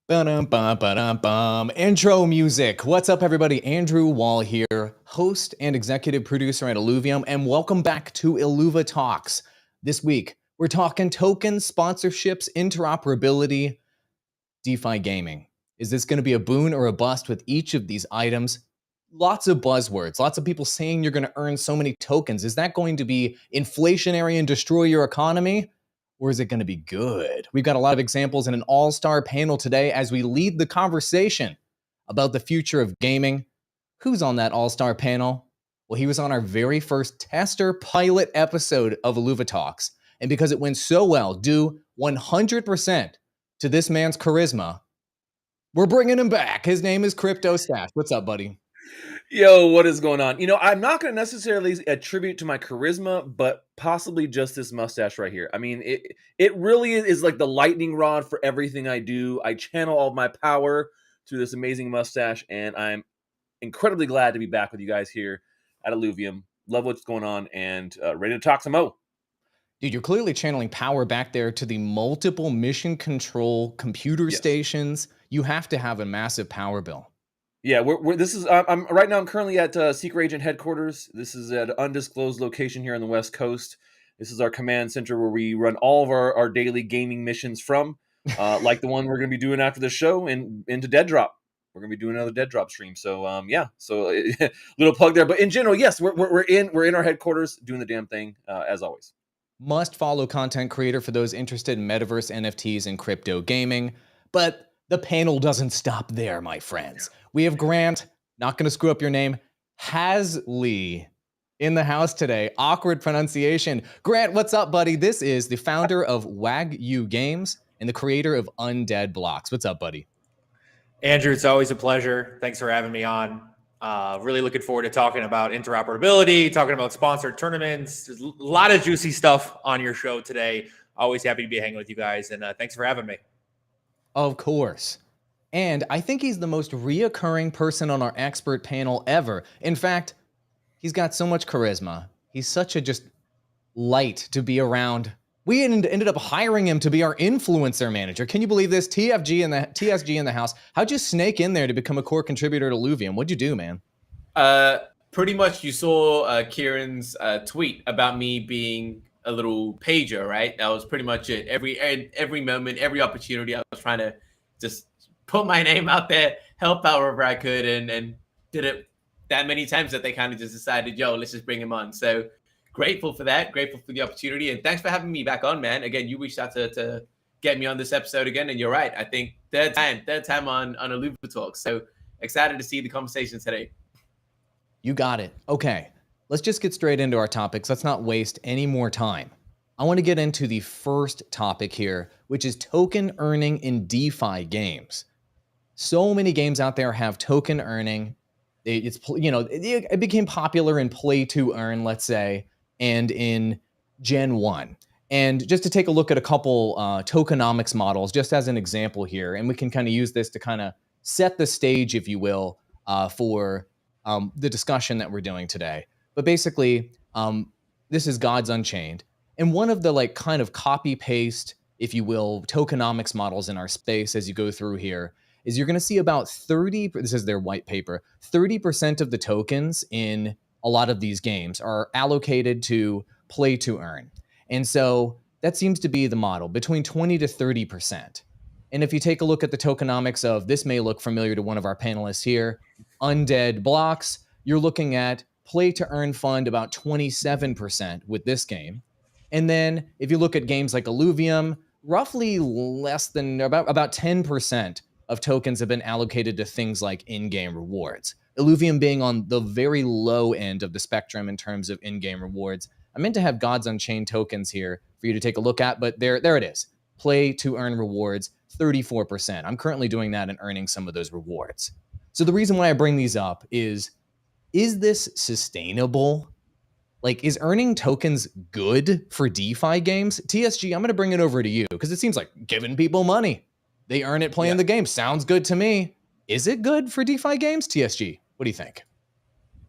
Ba-dum-bum. Intro music. What's up, everybody? Andrew Wall here, host and executive producer at Illuvium, and welcome back to IlluviTalks. This week, we're talking tokens, sponsorships, interoperability, DeFi gaming. Is this going to be a boon or a bust with each of these items? Lots of buzzwords, lots of people saying you're going to earn so many tokens. Is that going to be inflationary and destroy your economy? Or is it going to be good? We've got a lot of examples in an all-star panel today as we lead the conversation about the future of gaming. Who's on that all-star panel? Well, he was on our very first tester pilot episode of IlluviTalks. And because it went so well, due 100% to this man's charisma, we're bringing him back. His name is Crypto Stash. What's up, buddy? Yo, what is going on? I'm not going to necessarily attribute to my charisma, but possibly just this mustache right here. I mean, it really is like the lightning rod for everything I do. I channel all my power through this amazing mustache, and I'm incredibly glad to be back with you guys here at Illuvium. Love what's going on, and ready to talk some Mo. Dude, you're clearly channeling power back there to the multiple mission control computer stations. You have to have a massive power bill. Yeah, I'm right now. I'm currently at Secret Agent headquarters. This is at an undisclosed location here on the West Coast. This is our command center where we run all of our daily gaming missions from, like the one we're going to be doing after the show and into Dead Drop. We're going to be doing another Dead Drop stream. So yeah, so little plug there. But in general, yes, we're in our headquarters doing the damn thing as always. Must follow content creator for those interested in metaverse, NFTs, and crypto gaming. But the panel doesn't stop there, my friends. We have Grant, not going to screw up your name, Hasley in the house today. Awkward pronunciation. Grant, what's up, buddy? This is the founder of Wagyu Games and the creator of Undead Blocks. What's up, buddy? Andrew, it's always a pleasure. Thanks for having me on. Really looking forward to talking about interoperability, talking about sponsored tournaments. There's a lot of juicy stuff on your show today. Always happy to be hanging with you guys, and thanks for having me. Of course. And I think he's the most reoccurring person on our expert panel ever. In fact, he's got so much charisma. He's such a just light to be around. We ended up hiring him to be our influencer manager. Can you believe this? TSG in the house. How'd you snake in there to become a core contributor to Illuvium? What'd you do, man? Pretty much you saw Kieran's tweet about me being a little pager, right? That was pretty much it. Every moment, every opportunity, I was trying to just put my name out there, help out wherever I could, and did it that many times that they kind of just decided, yo, let's just bring him on. So grateful for that, grateful for the opportunity, and thanks for having me back on, man. Again, you reached out to get me on this episode again, and you're right. I think third time on IlluviTalks. So excited to see the conversation today. You got it. Okay, let's just get straight into our topics. Let's not waste any more time. I want to get into the first topic here, which is token earning in DeFi games. So many games out there have token earning. It became popular in play to earn, let's say, and in Gen 1. And just to take a look at a couple tokenomics models, just as an example here, and we can kind of use this to kind of set the stage, if you will, for the discussion that we're doing today. But basically, this is Gods Unchained. And one of the kind of copy paste, if you will, tokenomics models in our space as you go through here is you're going to see about 30, this is their white paper, 30% of the tokens in a lot of these games are allocated to play to earn. And so that seems to be the model, between 20 to 30%. And if you take a look at the tokenomics of, this may look familiar to one of our panelists here, Undead Blocks, you're looking at play to earn fund about 27% with this game. And then if you look at games like Illuvium, roughly less than about 10% of tokens have been allocated to things like in-game rewards. Illuvium being on the very low end of the spectrum in terms of in-game rewards. I meant to have Gods Unchained tokens here for you to take a look at, but there it is. Play to earn rewards, 34%. I'm currently doing that and earning some of those rewards. So the reason why I bring these up is this sustainable? Is earning tokens good for DeFi games? TSG, I'm going to bring it over to you because it seems like giving people money. They earn it playing the game. Sounds good to me. Is it good for DeFi games? TSG, what do you think?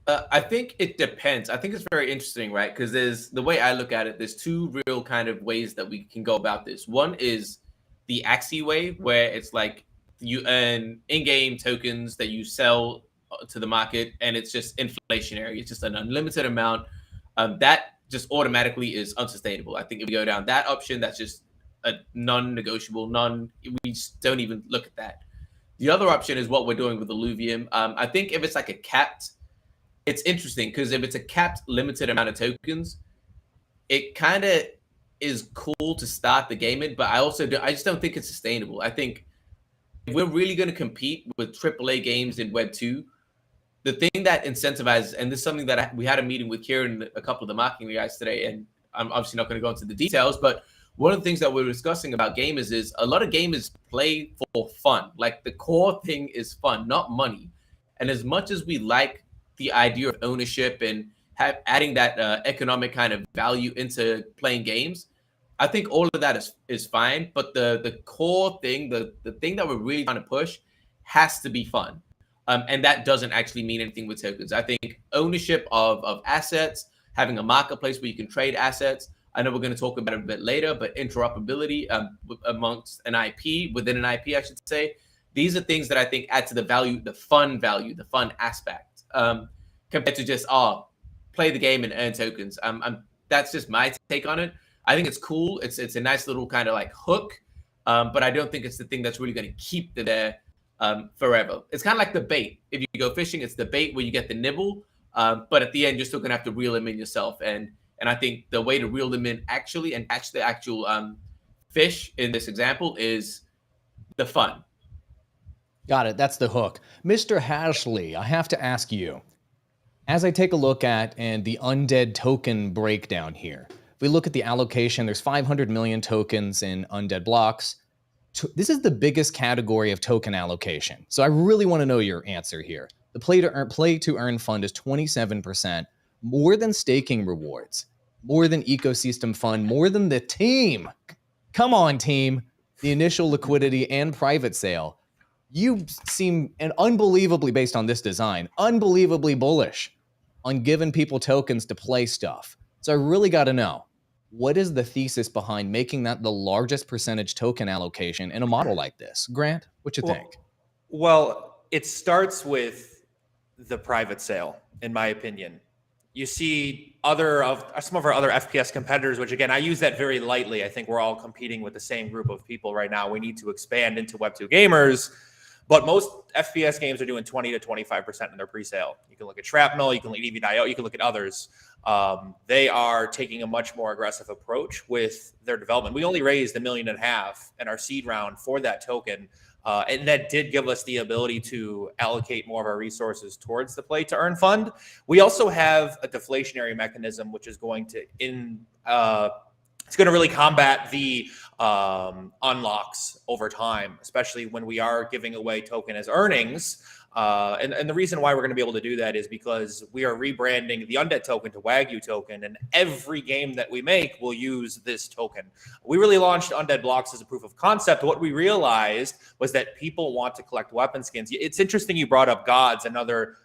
I think it depends. I think it's very interesting, right? Because there's the way I look at it, there's two real kind of ways that we can go about this. One is the Axie way, where it's like you earn in-game tokens that you sell to the market, and it's just inflationary. It's just an unlimited amount. That just automatically is unsustainable. I think if we go down that option, that's just a non-negotiable. We just don't even look at that. The other option is what we're doing with Illuvium. I think if it's like a capped, it's interesting because if it's a capped limited amount of tokens, it kind of is cool to start the game in, but I just don't think it's sustainable. I think if we're really going to compete with AAA games in Web 2, the thing that incentivizes, and this is something that we had a meeting with Kieran, a couple of the marketing guys today, and I'm obviously not going to go into the details, but one of the things that we're discussing about gamers is a lot of gamers play for fun. Like the core thing is fun, not money. And as much as we like the idea of ownership and adding that economic kind of value into playing games, I think all of that is fine. But the core thing, the thing that we're really trying to push has to be fun. And that doesn't actually mean anything with tokens. I think ownership of assets, having a marketplace where you can trade assets. I know we're going to talk about it a bit later, but interoperability amongst an IP, within an IP, I should say. These are things that I think add to the value, the fun aspect, compared to just, play the game and earn tokens. That's just my take on it. I think it's cool. It's a nice little kind of like hook, but I don't think it's the thing that's really going to keep there forever. It's kind of like the bait. If you go fishing, it's the bait where you get the nibble, but at the end, you're still going to have to reel them in yourself. And I think the way to reel them in actually and catch the actual fish in this example is the fun. Got it. That's the hook. Mr. Hashley, I have to ask you, as I take a look at and the undead token breakdown here, if we look at the allocation, there's 500 million tokens in undead blocks. This is the biggest category of token allocation. So I really want to know your answer here. The play to earn fund is 27%, more than staking rewards, more than ecosystem fund, more than the team. Come on, team. The initial liquidity and private sale. You seem, and unbelievably based on this design, unbelievably bullish on giving people tokens to play stuff. So I really got to know, what is the thesis behind making that the largest percentage token allocation in a model like this? Grant, what you think? Well, it starts with the private sale, in my opinion. You see some of our other FPS competitors, which again, I use that very lightly. I think we're all competing with the same group of people right now. We need to expand into Web2 gamers, but most FPS games are doing 20 to 25% in their pre-sale. You can look at Shrapnel, you can look at EV.io, you can look at others. They are taking a much more aggressive approach with their development. We only raised $1.5 million in our seed round for that token. And that did give us the ability to allocate more of our resources towards the play to earn fund. We also have a deflationary mechanism, which is going to it's going to really combat the unlocks over time, especially when we are giving away token as earnings. And the reason why we're going to be able to do that is because we are rebranding the Undead token to Wagyu token, and every game that we make will use this token. We really launched Undead Blocks as a proof of concept. What we realized was that people want to collect weapon skins. It's interesting you brought up Gods, another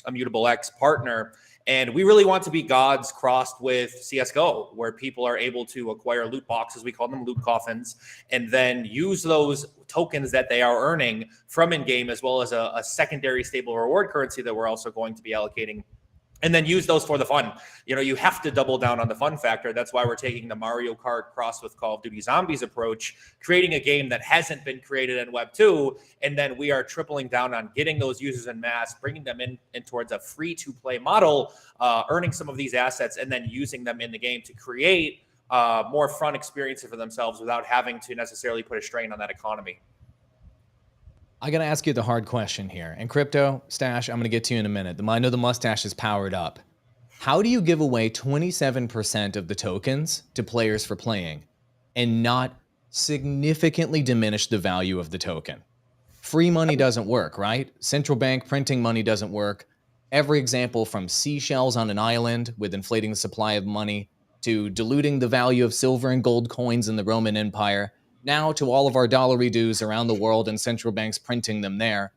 Immutable X partner. And we really want to be Gods crossed with CSGO, where people are able to acquire loot boxes, we call them loot coffins, and then use those tokens that they are earning from in-game, as well as a secondary stable reward currency that we're also going to be allocating, and then use those for the fun. You know, you have to double down on the fun factor. That's why we're taking the Mario Kart cross with Call of Duty Zombies approach, creating a game that hasn't been created in Web 2, and then we are tripling down on getting those users en masse, bringing them in towards a free-to-play model, earning some of these assets, and then using them in the game to create more fun experiences for themselves without having to necessarily put a strain on that economy. I got to ask you the hard question here. And Crypto, Stash, I'm going to get to you in a minute. I know the mustache is powered up. How do you give away 27% of the tokens to players for playing and not significantly diminish the value of the token? Free money doesn't work, right? Central bank printing money doesn't work. Every example from seashells on an island with inflating the supply of money to diluting the value of silver and gold coins in the Roman Empire, now to all of our dollary-doos around the world and central banks printing them there.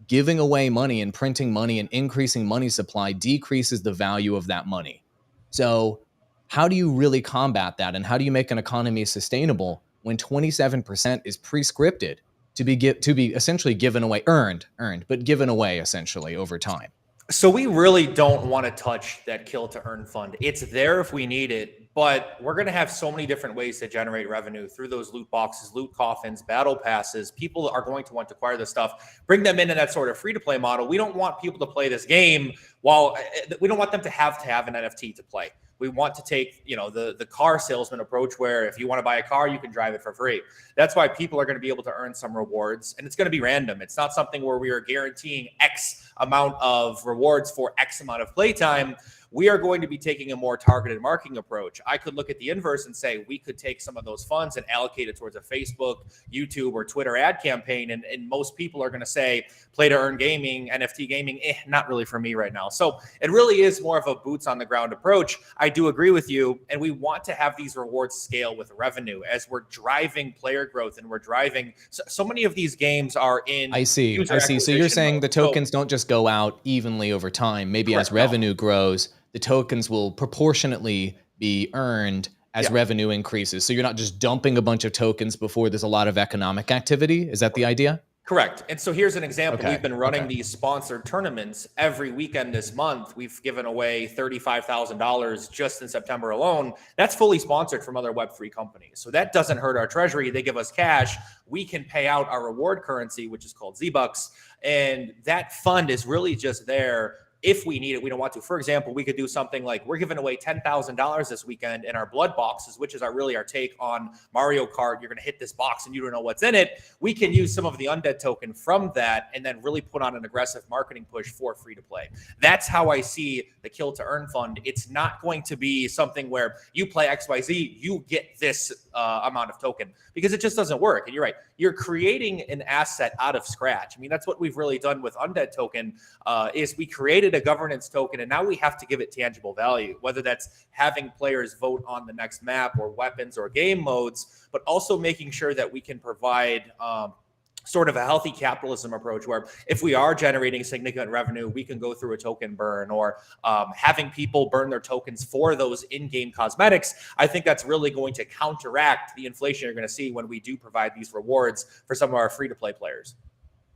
Giving away money and printing money and increasing money supply decreases the value of that money. So how do you really combat that? And how do you make an economy sustainable when 27% is pre-scripted to be essentially given away, earned, but given away essentially over time? So we really don't want to touch that kill to earn fund. It's there if we need it, but we're going to have so many different ways to generate revenue through those loot boxes, loot coffins, battle passes. People are going to want to acquire this stuff, bring them into that sort of free to play model. We don't want people to play this game while we don't want them to have an NFT to play. We want to take, the car salesman approach where if you want to buy a car, you can drive it for free. That's why people are going to be able to earn some rewards, and it's going to be random. It's not something where we are guaranteeing X amount of rewards for X amount of playtime. We are going to be taking a more targeted marketing approach. I could look at the inverse and say we could take some of those funds and allocate it towards a Facebook, YouTube, or Twitter ad campaign. And most people are going to say play to earn gaming, NFT gaming, not really for me right now. So it really is more of a boots on the ground approach. I do agree with you. And we want to have these rewards scale with revenue as we're driving player growth and we're driving. So many of these games are in. I see. So you're saying the tokens don't just go out evenly over time. Maybe as revenue grows, the tokens will proportionately be earned as revenue increases. So you're not just dumping a bunch of tokens before there's a lot of economic activity. Is that the idea? Correct. And so here's an example. We've been running these sponsored tournaments every weekend this month. We've given away $35,000 just in September alone. That's fully sponsored from other Web3 companies. So that doesn't hurt our treasury. They give us cash. We can pay out our reward currency, which is called Z-Bucks. And that fund is really just there if we need it. We don't want to. For example, we could do something like we're giving away $10,000 this weekend in our blood boxes, which is our take on Mario Kart. You're going to hit this box and you don't know what's in it. We can use some of the undead token from that and then really put on an aggressive marketing push for free to play. That's how I see the kill to earn fund. It's not going to be something where you play XYZ, you get this amount of token, because it just doesn't work. And you're right. You're creating an asset out of scratch. I mean, that's what we've really done with undead token is we created a governance token, and now we have to give it tangible value, whether that's having players vote on the next map or weapons or game modes, but also making sure that we can provide sort of a healthy capitalism approach where if we are generating significant revenue, we can go through a token burn or having people burn their tokens for those in-game cosmetics. I think that's really going to counteract the inflation you're going to see when we do provide these rewards for some of our free-to-play players.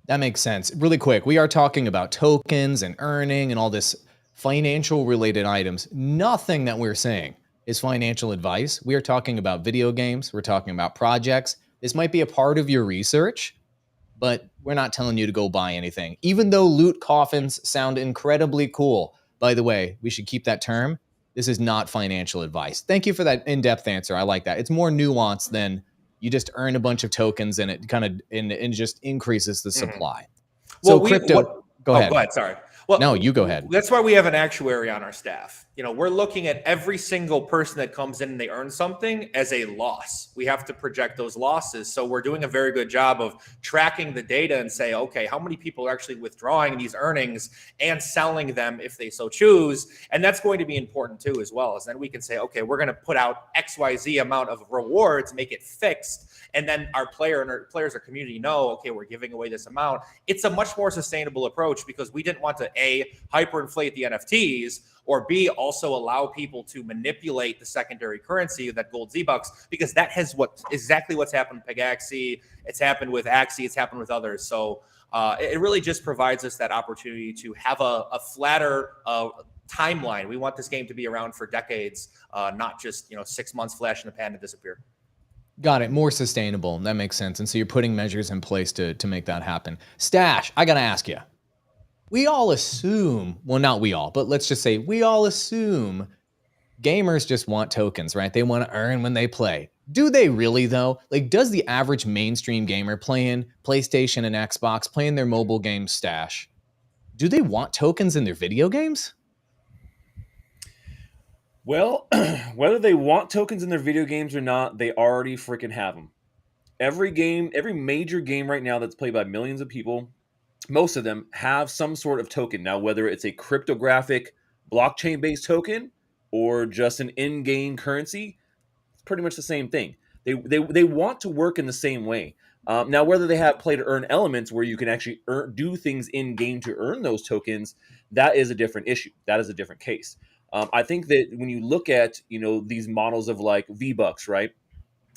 That makes sense. Really quick, we are talking about tokens and earning and all this financial related items. Nothing that we're saying is financial advice. We are talking about video games. We're talking about projects. This might be a part of your research, but we're not telling you to go buy anything. Even though loot coffins sound incredibly cool. By the way, we should keep that term. This is not financial advice. Thank you for that in-depth answer. I like that. It's more nuanced than you just earn a bunch of tokens and it kind of and just increases the supply. Well, so crypto, go ahead. Go ahead, sorry. Well, no, you go ahead. That's why we have an actuary on our staff. We're looking at every single person that comes in and they earn something as a loss. We have to project those losses. So we're doing a very good job of tracking the data and say, okay, how many people are actually withdrawing these earnings and selling them if they so choose? And that's going to be important too, as well. As then we can say, okay, we're going to put out XYZ amount of rewards, make it fixed. And then our players, our community know, okay, we're giving away this amount. It's a much more sustainable approach because we didn't want to A, hyperinflate the NFTs, or B, also allow people to manipulate the secondary currency of that gold Z-Bucks, because that has exactly what's happened with Pegaxi, it's happened with Axie, it's happened with others. So it really just provides us that opportunity to have a flatter timeline. We want this game to be around for decades, not just 6 months flash in the pan and disappear. Got it. More sustainable. That makes sense. And so you're putting measures in place to make that happen. Stash, I got to ask you. We all assume, well, not we all, but let's just say we all assume gamers just want tokens, right? They want to earn when they play. Do they really, though? Like, does the average mainstream gamer playing PlayStation and Xbox, playing their mobile game Stash, do they want tokens in their video games? Well, whether they want tokens in their video games or not, they already freaking have them. Every major game right now that's played by millions of people, most of them have some sort of token. Now, whether it's a cryptographic blockchain-based token or just an in-game currency, it's pretty much the same thing. They want to work in the same way. Now, whether they have play-to-earn elements where you can actually do things in-game to earn those tokens, that is a different issue. That is a different case. I think that when you look at these models of like V-Bucks, right?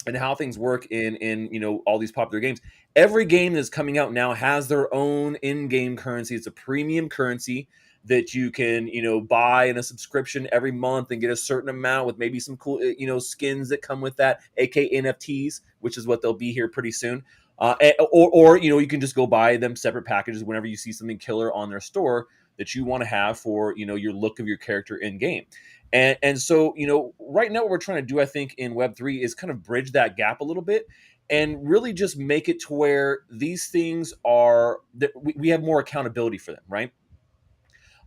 and how things work in all these popular games. Every game that's coming out now has their own in-game currency. It's a premium currency that you can buy in a subscription every month and get a certain amount with maybe some cool skins that come with that, aka NFTs, which is what they'll be here pretty soon. Or you can just go buy them separate packages whenever you see something killer on their store that you want to have for your look of your character in game. And so, right now what we're trying to do, I think, in Web3 is kind of bridge that gap a little bit and really just make it to where these things are, that we have more accountability for them, right?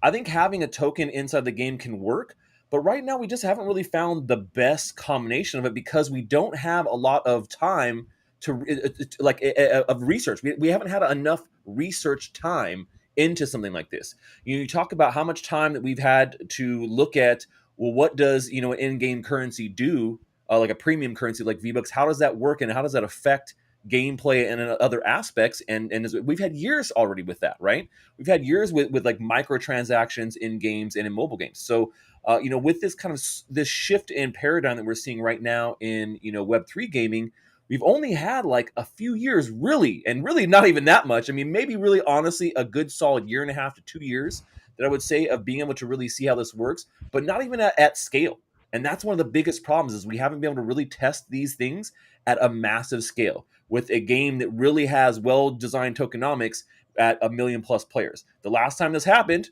I think having a token inside the game can work, but right now we just haven't really found the best combination of it because we don't have a lot of time of research. We haven't had enough research time into something like this. You talk about how much time that we've had to look at, well, what does an in-game currency do, like a premium currency like V-Bucks? How does that work, and how does that affect gameplay and other aspects? And we've had years already with that, right? We've had years with like microtransactions in games and in mobile games. So with this kind of this shift in paradigm that we're seeing right now in Web3 gaming, we've only had like a few years, really not even that much. I mean, maybe really honestly a good solid 1.5 to 2 years that I would say of being able to really see how this works, but not even at scale. And that's one of the biggest problems, is we haven't been able to really test these things at a massive scale with a game that really has well-designed tokenomics at 1 million plus players. The last time this happened,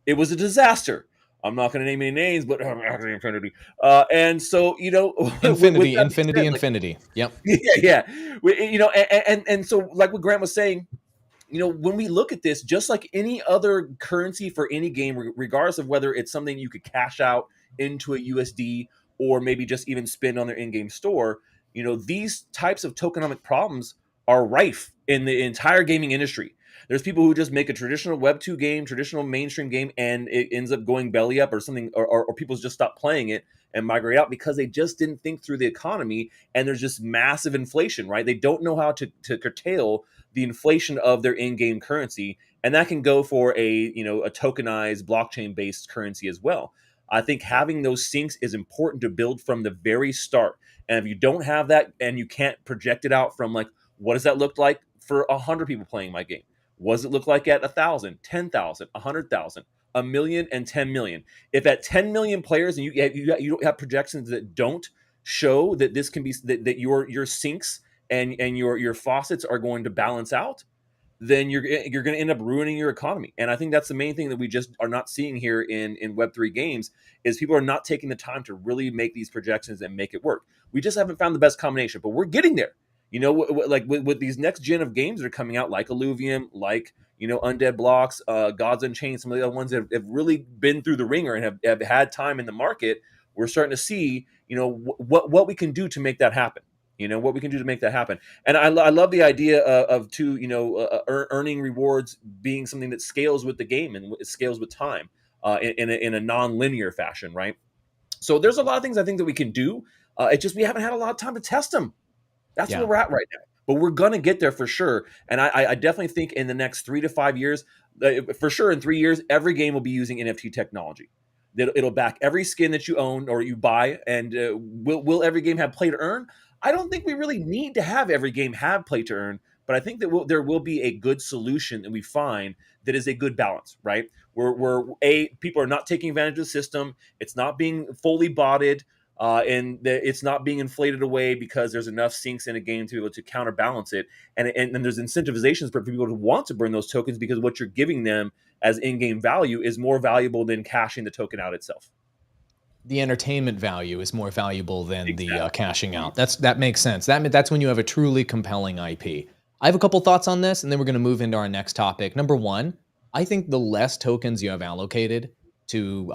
it was a disaster. I'm not going to name any names, but Infinity. And so, Infinity. Yep. Yeah. And so, like what Grant was saying, when we look at this, just like any other currency for any game, regardless of whether it's something you could cash out into a USD or maybe just even spend on their in-game store, these types of tokenomic problems are rife in the entire gaming industry. There's people who just make a traditional Web 2 game, traditional mainstream game, and it ends up going belly up or something, or people just stop playing it and migrate out because they just didn't think through the economy, and there's just massive inflation, right? They don't know how to curtail the inflation of their in-game currency, and that can go for a tokenized blockchain-based currency as well. I think having those sinks is important to build from the very start. And if you don't have that and you can't project it out from like, what does that look like for 100 people playing my game? What does it look like at 1,000, 10,000, 100,000, 1 million, and 10 million? If at 10 million players and you don't have projections that don't show that this can be that your sinks and your faucets are going to balance out, then you're going to end up ruining your economy. And I think that's the main thing that we just are not seeing here in Web3 games, is people are not taking the time to really make these projections and make it work. We just haven't found the best combination, but we're getting there. Like with these next gen of games that are coming out, like Illuvium, like Undead Blocks, Gods Unchained, some of the other ones that have really been through the ringer and have had time in the market. We're starting to see what we can do to make that happen. What we can do to make that happen. And I love the idea of earning rewards being something that scales with the game and it scales with time in a non-linear fashion, right? So there's a lot of things I think that we can do. It's just we haven't had a lot of time to test them. That's where we're at right now. But we're going to get there for sure. And I definitely think in the next 3 to 5 years, for sure in 3 years, every game will be using NFT technology. It'll back every skin that you own or you buy. And will every game have play to earn? I don't think we really need to have every game have play to earn, but I think that there will be a good solution that we find that is a good balance, right? Where people are not taking advantage of the system. It's not being fully botted. And it's not being inflated away because there's enough sinks in a game to be able to counterbalance it. And there's incentivizations for people to want to burn those tokens because what you're giving them as in-game value is more valuable than cashing the token out itself. The entertainment value is more valuable than the cashing out. That makes sense. That's when you have a truly compelling IP. I have a couple thoughts on this, and then we're going to move into our next topic. Number one, I think the less tokens you have allocated to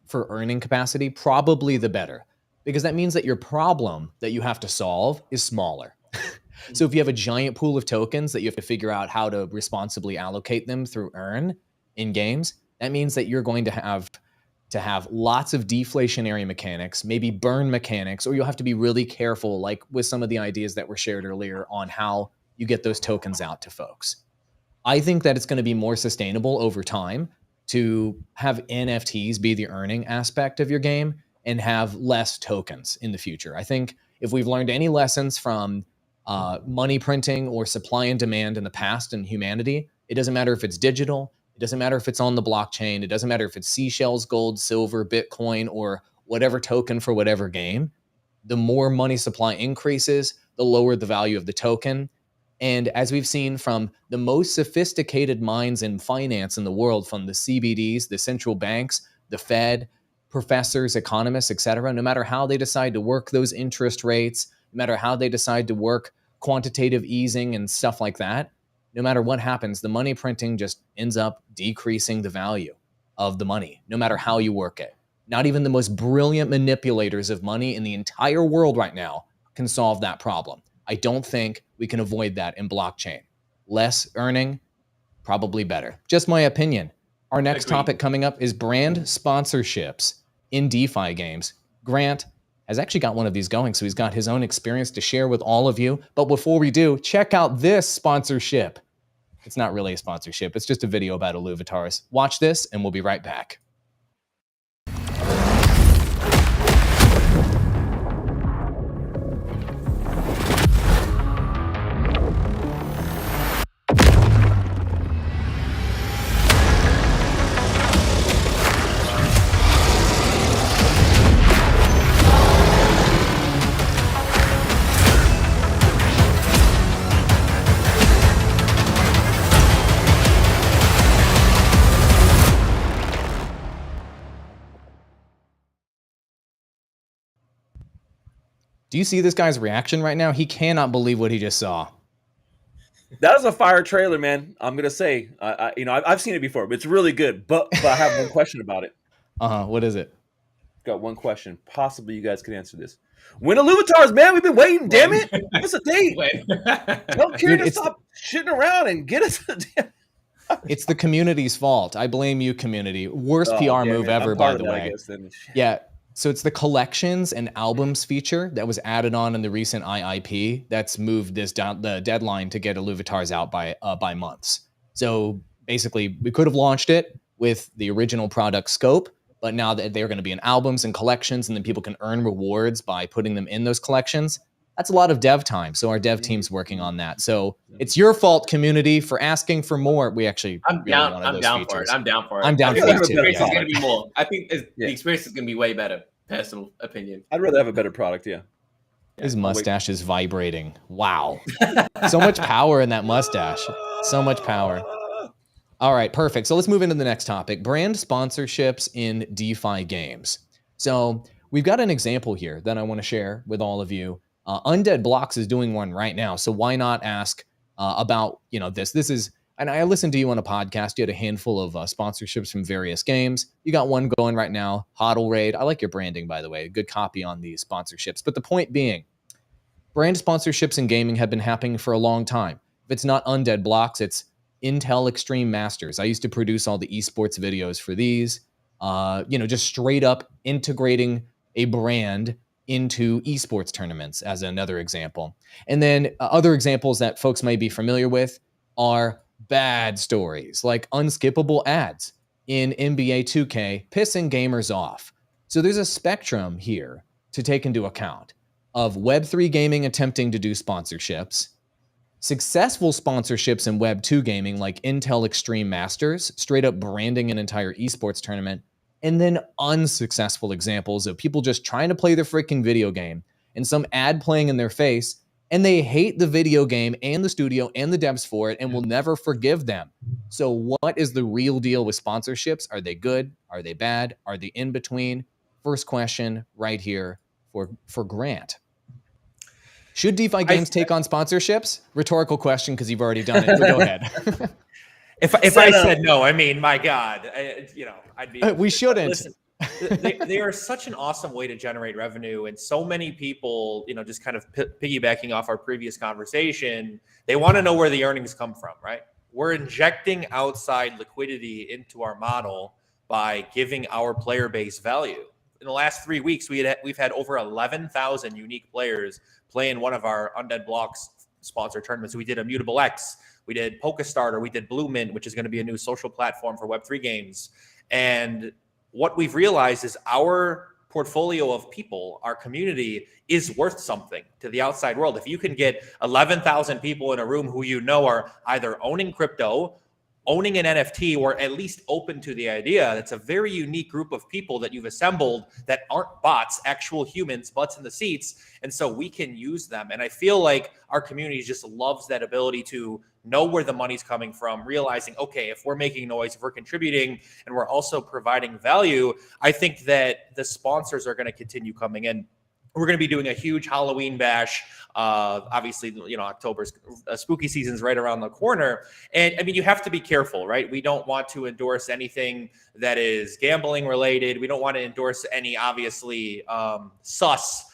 for earning capacity, probably the better, because that means that your problem that you have to solve is smaller. So if you have a giant pool of tokens that you have to figure out how to responsibly allocate them through earn in games, that means that you're going to have lots of deflationary mechanics, maybe burn mechanics, or you'll have to be really careful, like with some of the ideas that were shared earlier on how you get those tokens out to folks. I think that it's going to be more sustainable over time to have NFTs be the earning aspect of your game and have less tokens in the future. I think If we've learned any lessons from money printing or supply and demand in the past in humanity, it doesn't matter if it's digital, it doesn't matter if it's on the blockchain, it doesn't matter if it's seashells, gold, silver, Bitcoin, or whatever token for whatever game. The more money supply increases, the lower the value of the token. And as we've seen from the most sophisticated minds in finance in the world, from the CBDs, the central banks, the Fed, professors, economists, et cetera, no matter how they decide to work those interest rates, no matter how they decide to work quantitative easing and stuff like that, no matter what happens, the money printing just ends up decreasing the value of the money, no matter how you work it. Not even the most brilliant manipulators of money in the entire world right now can solve that problem. I don't think we can avoid that in blockchain. Less earning, probably better. Just my opinion. Our next topic coming up is brand sponsorships in DeFi games. Grant has actually got one of these going, so he's got his own experience to share with all of you. But before we do, check out this sponsorship. It's not really a sponsorship. It's just a video about IlluviTalks. Watch this, and we'll be right back. Do you see this guy's reaction right now? He cannot believe what he just saw. That was a fire trailer, man. I'm gonna say, I've seen it before, but it's really good. But I have one question about it. What is it? Got one question. Possibly you guys could answer this. When IlluviTalks, man, we've been waiting. Damn it! Give us a date. Tell Kieran to stop shitting around and get us a damn. It's the community's fault. I blame you, community. Worst PR move ever, by the way. Yeah. So it's the collections and albums feature that was added on in the recent IIP that's moved this down the deadline to get IlluviTalks out by months. So basically, we could have launched it with the original product scope, but now that they're going to be in albums and collections, and then people can earn rewards by putting them in those collections. That's a lot of dev time. So our dev team's working on that. So it's your fault, community, for asking for more. We actually I'm down for it. I'm down for it. I'm down for it too. The experience is going to be more. I think the experience is going to be way better. Personal opinion. I'd rather have a better product. Yeah. His mustache is vibrating. Wow. So much power in that mustache. So much power. All right, perfect. So let's move into the next topic, brand sponsorships in DeFi games. So we've got an example here that I want to share with all of you. Undead Blocks is doing one right now. So why not ask about, this? This is, and I listened to you on a podcast. You had a handful of sponsorships from various games. You got one going right now, Hodl Raid. I like your branding, by the way. Good copy on these sponsorships. But the point being, brand sponsorships in gaming have been happening for a long time. If it's not Undead Blocks, it's Intel Extreme Masters. I used to produce all the esports videos for these. Just straight up integrating a brand into esports tournaments as another example. And then other examples that folks may be familiar with are bad stories like unskippable ads in NBA 2K pissing gamers off. So there's a spectrum here to take into account of Web3 gaming attempting to do sponsorships, successful sponsorships in Web 2 gaming like Intel Extreme Masters, straight up branding an entire esports tournament, and then unsuccessful examples of people just trying to play their freaking video game and some ad playing in their face, and they hate the video game and the studio and the devs for it and will never forgive them. So what is the real deal with sponsorships? Are they good? Are they bad? Are they in between? First question right here for Grant. Should DeFi games take on sponsorships? Rhetorical question because you've already done it. But go ahead. If I said no, I mean, my God, I'd be. We shouldn't. Listen, they are such an awesome way to generate revenue, and so many people, just kind of piggybacking off our previous conversation, they want to know where the earnings come from, right? We're injecting outside liquidity into our model by giving our player base value. In the last 3 weeks, we've had over 11,000 unique players play in one of our Undead Blocks sponsored tournaments. We did Immutable X, we did PokeStarter, we did Blue Mint, which is going to be a new social platform for Web3 games. And what we've realized is our portfolio of people, our community, is worth something to the outside world. If you can get 11,000 people in a room who you know are either owning crypto, owning an NFT, or at least open to the idea, that's a very unique group of people that you've assembled that aren't bots, actual humans, butts in the seats. And so we can use them. And I feel like our community just loves that ability to know where the money's coming from, realizing, okay, if we're making noise, if we're contributing, and we're also providing value, I think that the sponsors are going to continue coming in. We're going to be doing a huge Halloween bash. Obviously, October's spooky season's right around the corner. And I mean, you have to be careful, right? We don't want to endorse anything that is gambling related. We don't want to endorse any obviously sus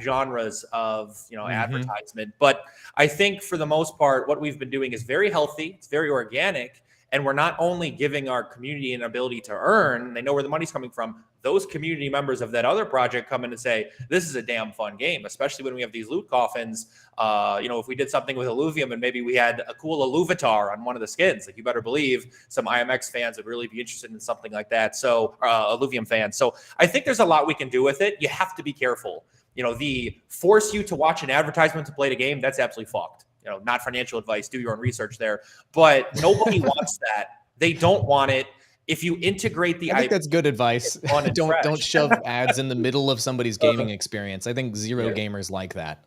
genres of advertisement. But I think for the most part, what we've been doing is very healthy. It's very organic. And we're not only giving our community an ability to earn, they know where the money's coming from. Those community members of that other project come in and say, this is a damn fun game, especially when we have these loot coffins. If we did something with Illuvium and maybe we had a cool IlluviTalks on one of the skins, like you better believe some IMX fans would really be interested in something like that. So Illuvium fans. So I think there's a lot we can do with it. You have to be careful. The force you to watch an advertisement to play the game, that's absolutely fucked. Not financial advice, do your own research there. But nobody wants that. They don't want it. If you integrate the I think that's good advice. Don't shove ads in the middle of somebody's gaming experience. I think zero gamers like that.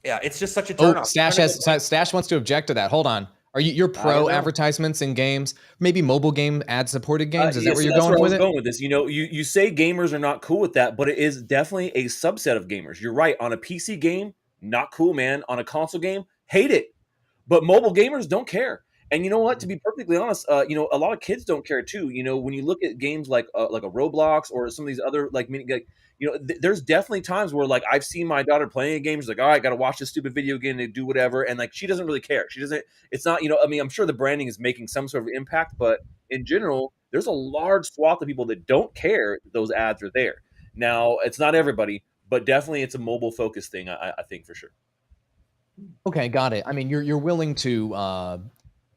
Yeah, it's just such a turn off. Stash wants to object to that. Hold on. You're pro advertisements in games, maybe mobile game ad supported games? Is that where you're going with it? Going with this. You say gamers are not cool with that, but it is definitely a subset of gamers. You're right. On a PC game, not cool, man. On a console game, hate it. But mobile gamers don't care. And you know what? To be perfectly honest, a lot of kids don't care too. When you look at games like a Roblox or some of these other there's definitely times where I've seen my daughter playing a game. She's like, all right, got to watch this stupid video game and do whatever, and she doesn't really care. She doesn't. It's not. I'm sure the branding is making some sort of impact, but in general, there's a large swath of people that don't care that those ads are there. Now, it's not everybody, but definitely it's a mobile focused thing. I think for sure. Okay, got it. I mean, you're willing to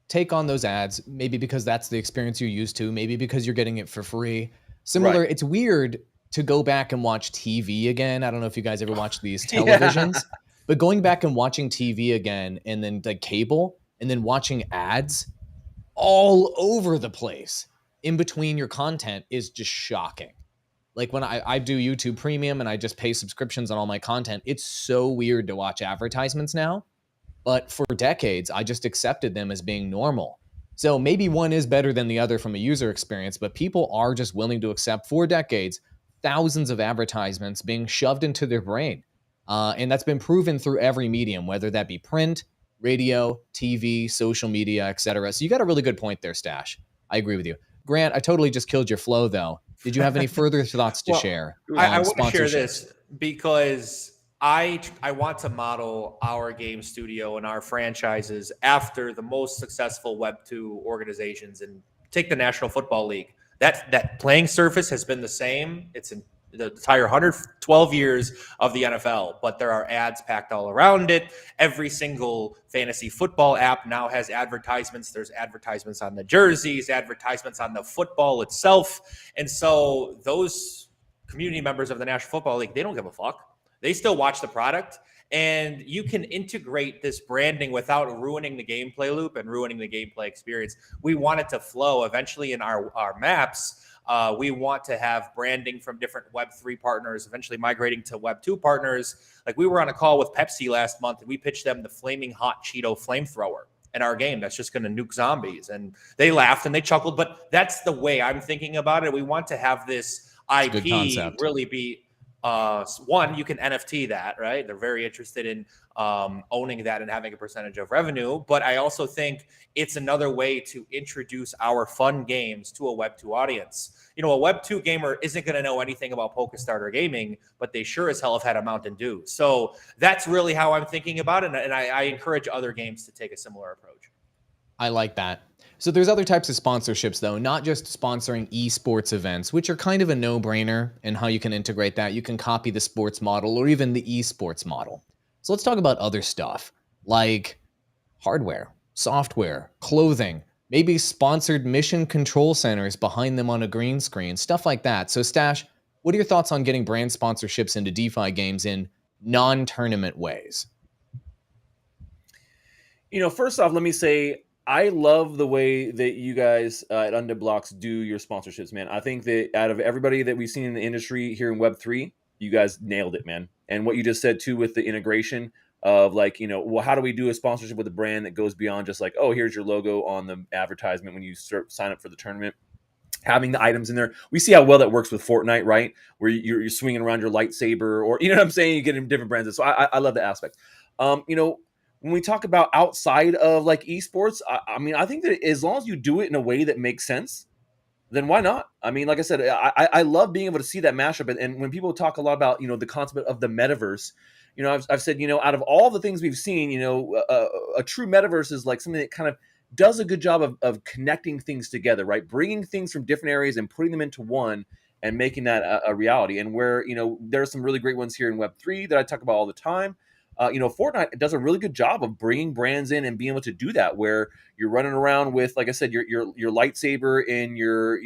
take on those ads, maybe because that's the experience you're used to, maybe because you're getting it for free. Similar, It's weird to go back and watch TV again. I don't know if you guys ever watched these televisions, but going back and watching TV again and then cable and then watching ads all over the place in between your content is just shocking. Like when I do YouTube Premium and I just pay subscriptions on all my content, it's so weird to watch advertisements now. But for decades, I just accepted them as being normal. So maybe one is better than the other from a user experience, but people are just willing to accept for decades thousands of advertisements being shoved into their brain. And that's been proven through every medium, whether that be print, radio, TV, social media, etc. So you got a really good point there, Stash. I agree with you. Grant, I totally just killed your flow, though. Did you have any further thoughts to share? I want to share this because I want to model our game studio and our franchises after the most successful Web2 organizations, and take the National Football League. That playing surface has been the same. It's in the entire 112 years of the NFL, but there are ads packed all around it. Every single fantasy football app now has advertisements. There's advertisements on the jerseys, advertisements on the football itself. And so those community members of the National Football League, they don't give a fuck. They still watch the product, and you can integrate this branding without ruining the gameplay loop and ruining the gameplay experience. We want it to flow eventually in our maps. We want to have branding from different Web3 partners, eventually migrating to Web2 partners. Like we were on a call with Pepsi last month, and we pitched them the Flaming Hot Cheeto Flamethrower in our game that's just going to nuke zombies. And they laughed and they chuckled, but that's the way I'm thinking about it. We want to have this IP really be one, you can NFT that, right? They're very interested in owning that and having a percentage of revenue. But I also think it's another way to introduce our fun games to a Web2 audience. A Web2 gamer isn't going to know anything about PokeStarter gaming, but they sure as hell have had a Mountain Dew. So that's really how I'm thinking about it. And I encourage other games to take a similar approach. I like that. So there's other types of sponsorships, though, not just sponsoring esports events, which are kind of a no-brainer in how you can integrate that. You can copy the sports model or even the esports model. So let's talk about other stuff like hardware, software, clothing, maybe sponsored mission control centers behind them on a green screen, stuff like that. So Stash, What are your thoughts on getting brand sponsorships into DeFi games in non-tournament ways? First off, let me say I love the way that you guys at Undeblocks do your sponsorships, man. I think that out of everybody that we've seen in the industry here in Web3, you guys nailed it, man. And what you just said too with the integration of well, how do we do a sponsorship with a brand that goes beyond just like, oh, here's your logo on the advertisement when you sign up for the tournament? Having the items in there, we see how well that works with Fortnite, right? Where you're swinging around your lightsaber, or you know what I'm saying, you get in different brands. So I love the aspect. When we talk about outside of like esports, I mean, I think that as long as you do it in a way that makes sense, then why not? I mean, like I said, I love being able to see that mashup. And when people talk a lot about the concept of the metaverse, I've said out of all the things we've seen, a true metaverse is like something that kind of does a good job of connecting things together, right? Bringing things from different areas and putting them into one and making that a reality. And where there are some really great ones here in Web3 that I talk about all the time. Fortnite does a really good job of bringing brands in and being able to do that, where you're running around with, like I said, your lightsaber in your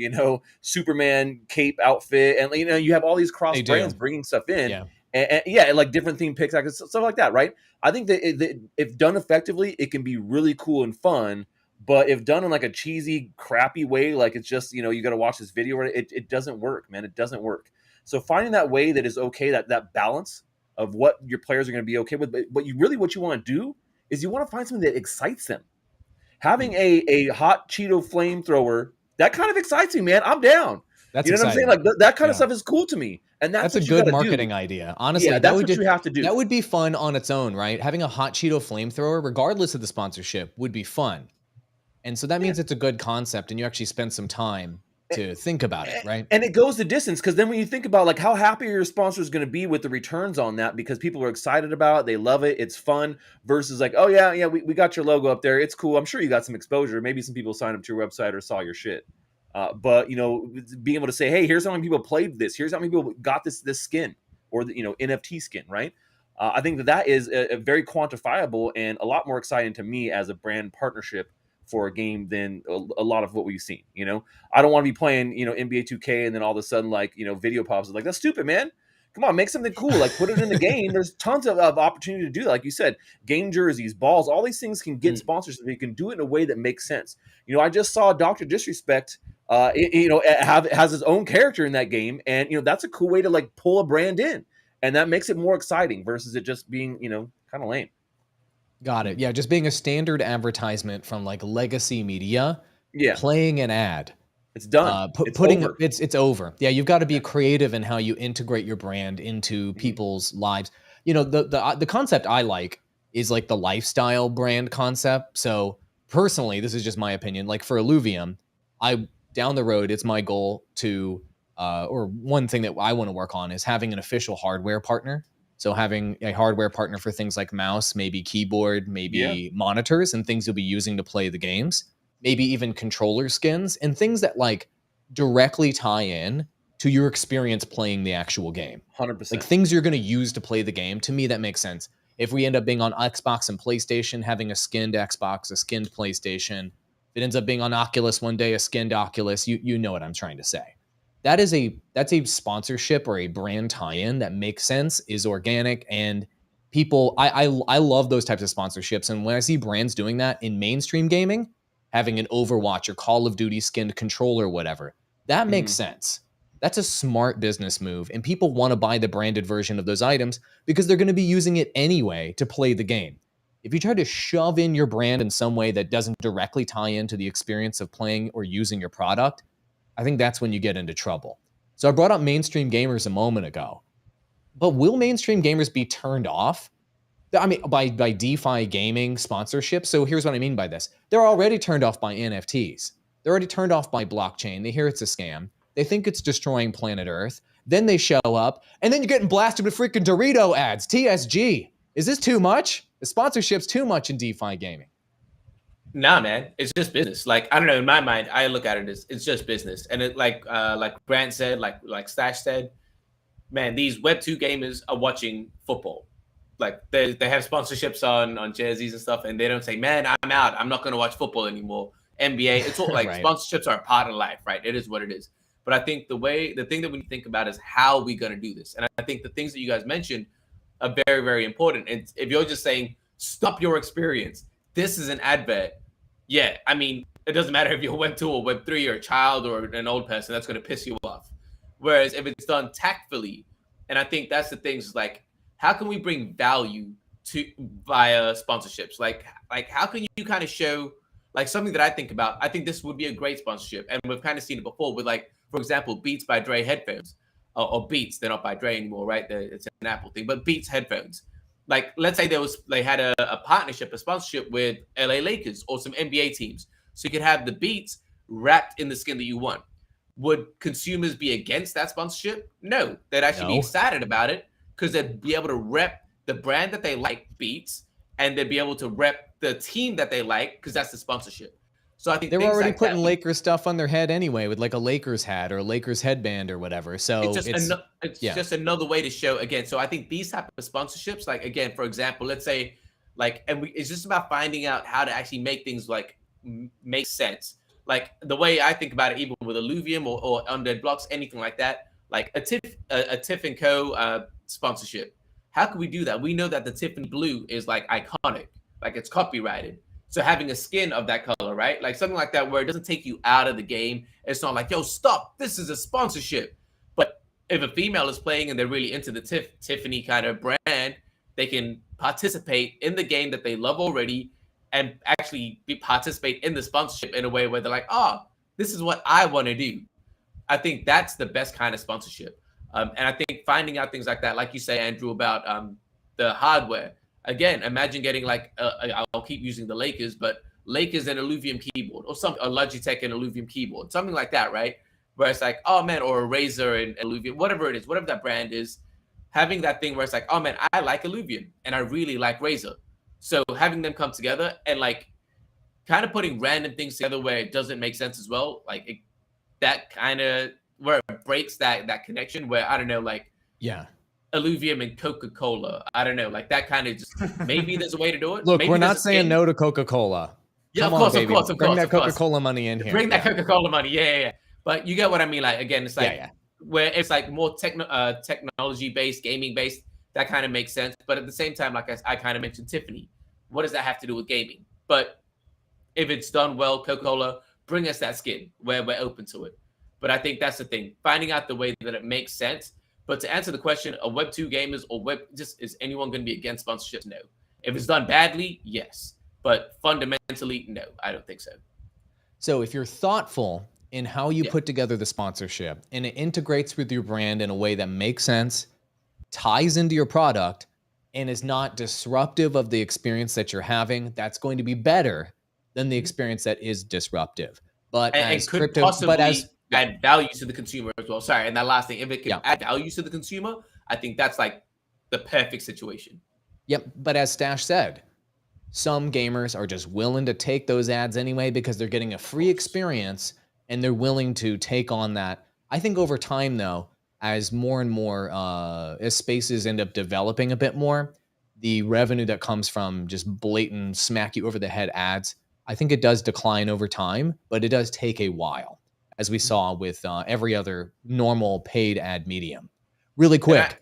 Superman cape outfit, and you have all these cross brands bringing stuff in, and like different theme picks, like stuff like that, right? I think that if done effectively, it can be really cool and fun. But if done in like a cheesy, crappy way, like it's just you got to watch this video, it doesn't work, man. It doesn't work. So finding that way that is okay, that balance of what your players are going to be okay with, but what you want to do is you want to find something that excites them. Having a hot Cheeto flamethrower, that kind of excites me, man. I'm down. That's what I'm saying? Like that kind of stuff is cool to me, and that's a good marketing idea. Honestly, that's what you have to do. That would be fun on its own, right? Having a hot Cheeto flamethrower, regardless of the sponsorship, would be fun. And so that means it's a good concept, and you actually spend some time to think about it, right? And it goes the distance, because then when you think about like how happy your sponsor is going to be with the returns on that, because people are excited about it, they love it, it's fun, versus like, oh yeah, we got your logo up there, it's cool, I'm sure you got some exposure, maybe some people signed up to your website or saw your shit, but being able to say, hey, here's how many people played this, here's how many people got this skin, or the NFT skin, right? I think that is a very quantifiable and a lot more exciting to me as a brand partnership for a game than a lot of what we've seen. I don't want to be playing NBA 2K and then all of a sudden like video pops like, that's stupid, man. Come on, make something cool, like put it in the game. There's tons of opportunity to do that. Like you said, game jerseys, balls, all these things can get sponsors. You can do it in a way that makes sense. I just saw Dr. Disrespect has his own character in that game, and that's a cool way to like pull a brand in, and that makes it more exciting versus it just being kind of lame. Got it. Yeah, just being a standard advertisement from like legacy media. Yeah, playing an ad. It's done. It's over. Yeah, you've got to be creative in how you integrate your brand into people's lives. The concept I like is like the lifestyle brand concept. So personally, this is just my opinion. Like for Illuvium, down the road, it's my goal to, or one thing that I want to work on is having an official hardware partner. So having a hardware partner for things like mouse, maybe keyboard, maybe monitors, and things you'll be using to play the games, maybe even controller skins and things that like directly tie in to your experience playing the actual game. 100%. Like things you're going to use to play the game. To me, that makes sense. If we end up being on Xbox and PlayStation, having a skinned Xbox, a skinned PlayStation, if it ends up being on Oculus one day, a skinned Oculus, you know what I'm trying to say. That's a sponsorship or a brand tie-in that makes sense, is organic, and people, I love those types of sponsorships. And when I see brands doing that in mainstream gaming, having an Overwatch or Call of Duty skinned controller, whatever, that makes sense. That's a smart business move, and people want to buy the branded version of those items because they're going to be using it anyway to play the game. If you try to shove in your brand in some way that doesn't directly tie into the experience of playing or using your product, I think that's when you get into trouble. So I brought up mainstream gamers a moment ago, but will mainstream gamers be turned off? I mean, by DeFi gaming sponsorship? So here's what I mean by this. They're already turned off by NFTs. They're already turned off by blockchain. They hear it's a scam. They think it's destroying planet Earth. Then they show up, and then you're getting blasted with freaking Dorito ads, TSG. Is this too much? The sponsorship's too much in DeFi gaming. Nah, man, it's just business. Like, I don't know, in my mind, I look at it as it's just business. And it like Grant said, like Stash said, man, these Web2 gamers are watching football. Like they have sponsorships on jerseys and stuff, and they don't say, man, I'm out. I'm not going to watch football anymore. NBA, it's all like right. Sponsorships are a part of life, right? It is what it is. But I think the thing that we need to think about is how we're going to do this. And I think the things that you guys mentioned are very, very important. And if you're just saying, stop your experience, this is an advert. Yeah, I mean, it doesn't matter if you're Web 2 or Web 3 or a child or an old person, that's going to piss you off. Whereas if it's done tactfully, and I think that's the things, like, how can we bring value to via sponsorships? Like how can you kind of show, like, something that I think about? I think this would be a great sponsorship, and we've kind of seen it before with, like, for example, Beats by Dre headphones, or Beats. They're not by Dre anymore, right? It's an Apple thing, but Beats headphones. Like, let's say they had a partnership, a sponsorship with LA Lakers or some NBA teams, so you could have the Beats wrapped in the skin that you want. Would consumers be against that sponsorship? No, they'd actually be excited about it because they'd be able to rep the brand that they like, Beats, and they'd be able to rep the team that they like because that's the sponsorship. So I think they're already like putting Lakers stuff on their head anyway, with like a Lakers hat or a Lakers headband or whatever. So it's just another way to show, again. So I think these type of sponsorships, like, again, for example, let's say, like, it's just about finding out how to actually make things like make sense. Like the way I think about it, even with Illuvium or Undead Blocks, anything like that, like a Tiff and Co. Sponsorship. How can we do that? We know that the Tiffany blue is like iconic, like it's copyrighted. So having a skin of that color, right? Like something like that where it doesn't take you out of the game. It's not like, yo, stop, this is a sponsorship. But if a female is playing and they're really into the Tiffany kind of brand, they can participate in the game that they love already and actually participate in the sponsorship in a way where they're like, oh, this is what I want to do. I think that's the best kind of sponsorship. And I think finding out things like that, like you say, Andrew, about the hardware. Again, imagine getting like, I'll keep using the Lakers, but Lakers and Illuvium keyboard, or a Logitech and Illuvium keyboard, something like that, right? Where it's like, oh man, or a Razer and Illuvium, whatever it is, whatever that brand is, having that thing where it's like, oh man, I like Illuvium and I really like Razer. So having them come together and like kind of putting random things together where it doesn't make sense as well, like that kind of where it breaks that connection where, I don't know, like, yeah, Illuvium and Coca-Cola. I don't know, like that kind of just, maybe there's a way to do it. Look, maybe we're not saying no to Coca-Cola. Yeah, Come of course, on, baby. of course. Bring that Coca-Cola money in here. Bring that Coca-Cola money. Yeah. But you get what I mean. Like, again, it's like where it's like more technology-based, gaming-based, that kind of makes sense. But at the same time, like I kind of mentioned Tiffany. What does that have to do with gaming? But if it's done well, Coca-Cola, bring us that skin where we're open to it. But I think that's the thing, finding out the way that it makes sense. But to answer the question, are Web 2 gamers or is anyone going to be against sponsorships? No. If it's done badly, yes. But fundamentally, no, I don't think so. So if you're thoughtful in how you put together the sponsorship and it integrates with your brand in a way that makes sense, ties into your product, and is not disruptive of the experience that you're having, that's going to be better than the experience that is disruptive. But and could possibly add value to the consumer as well. Sorry, and that last thing, if it can add value to the consumer, I think that's like the perfect situation. Yep, but as Stash said, some gamers are just willing to take those ads anyway because they're getting a free experience and they're willing to take on that. I think over time, though, as more and more as spaces end up developing a bit more, the revenue that comes from just blatant smack you over the head ads, I think it does decline over time, but it does take a while, as we saw with every other normal paid ad medium. Really quick.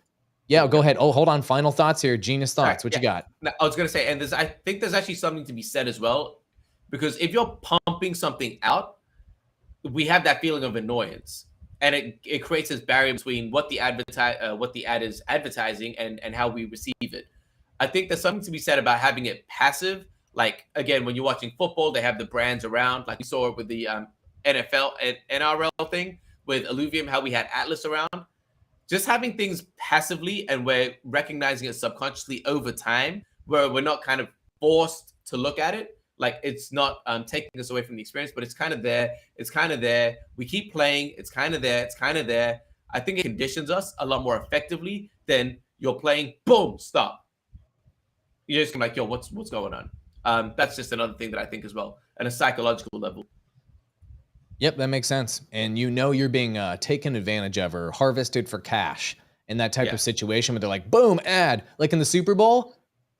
Go ahead. Oh, hold on. Final thoughts here. Genius thoughts. What you got? I was going to say, and I think there's actually something to be said as well, because if you're pumping something out, we have that feeling of annoyance, and it creates this barrier between what the ad is advertising and how we receive it. I think there's something to be said about having it passive. Like, again, when you're watching football, they have the brands around, like we saw it with the NFL and NRL thing with Illuvium, how we had Atlas around. Just having things passively and we're recognizing it subconsciously over time, where we're not kind of forced to look at it. Like, it's not taking us away from the experience, but it's kind of there. It's kind of there. We keep playing. It's kind of there. It's kind of there. I think it conditions us a lot more effectively than you're playing, boom, stop. You're just like, yo, what's going on? That's just another thing that I think as well, at a psychological level. Yep, that makes sense. And you're being taken advantage of or harvested for cash in that type of situation where they're like, boom, ad. Like in the Super Bowl,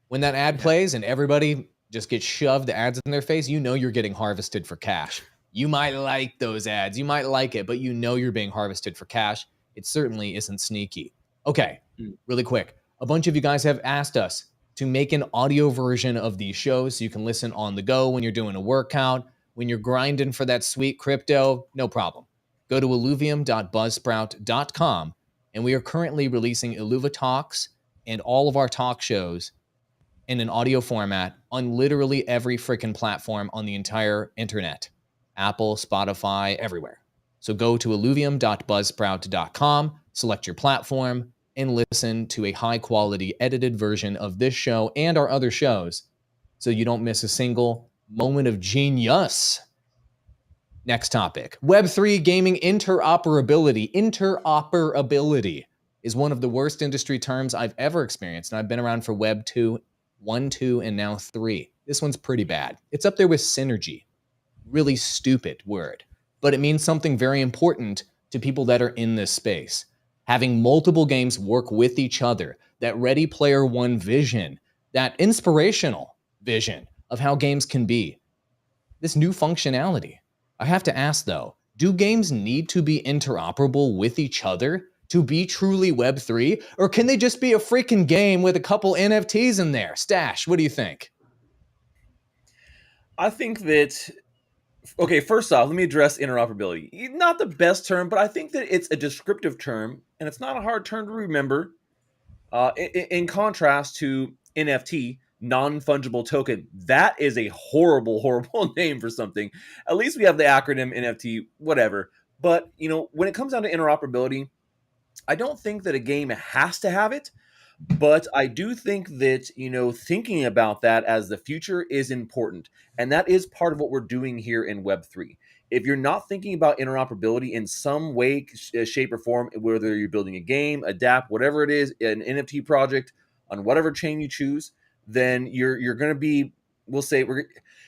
when that ad plays and everybody just gets shoved ads in their face, you're getting harvested for cash. You might like those ads. You might like it, but you know you're being harvested for cash. It certainly isn't sneaky. Okay, really quick. A bunch of you guys have asked us to make an audio version of these shows so you can listen on the go when you're doing a workout, when you're grinding for that sweet crypto, no problem. Go to illuvium.buzzsprout.com, and we are currently releasing IlluviTalks and all of our talk shows in an audio format on literally every freaking platform on the entire internet. Apple, Spotify, everywhere. So go to illuvium.buzzsprout.com, select your platform, and listen to a high-quality edited version of this show and our other shows so you don't miss a single moment of genius. Next topic, Web3 gaming interoperability. Interoperability is one of the worst industry terms I've ever experienced, and I've been around for Web 2, 1, 2, and now 3. This one's pretty bad. It's up there with synergy. Really stupid word, but it means something very important to people that are in this space. Having multiple games work with each other, that Ready Player One vision, that inspirational vision of how games can be. This new functionality. I have to ask though, do games need to be interoperable with each other to be truly Web3? Or can they just be a freaking game with a couple NFTs in there? Stash, what do you think? I think that, okay, first off, let me address interoperability. Not the best term, but I think that it's a descriptive term, and it's not a hard term to remember. In contrast to NFT, non-fungible token, that is a horrible, horrible name for something. At least we have the acronym NFT, whatever. But, when it comes down to interoperability, I don't think that a game has to have it, but I do think that, thinking about that as the future is important. And that is part of what we're doing here in Web3. If you're not thinking about interoperability in some way, shape, or form, whether you're building a game, a DApp, whatever it is, an NFT project, on whatever chain you choose, then you're going to be, we'll say,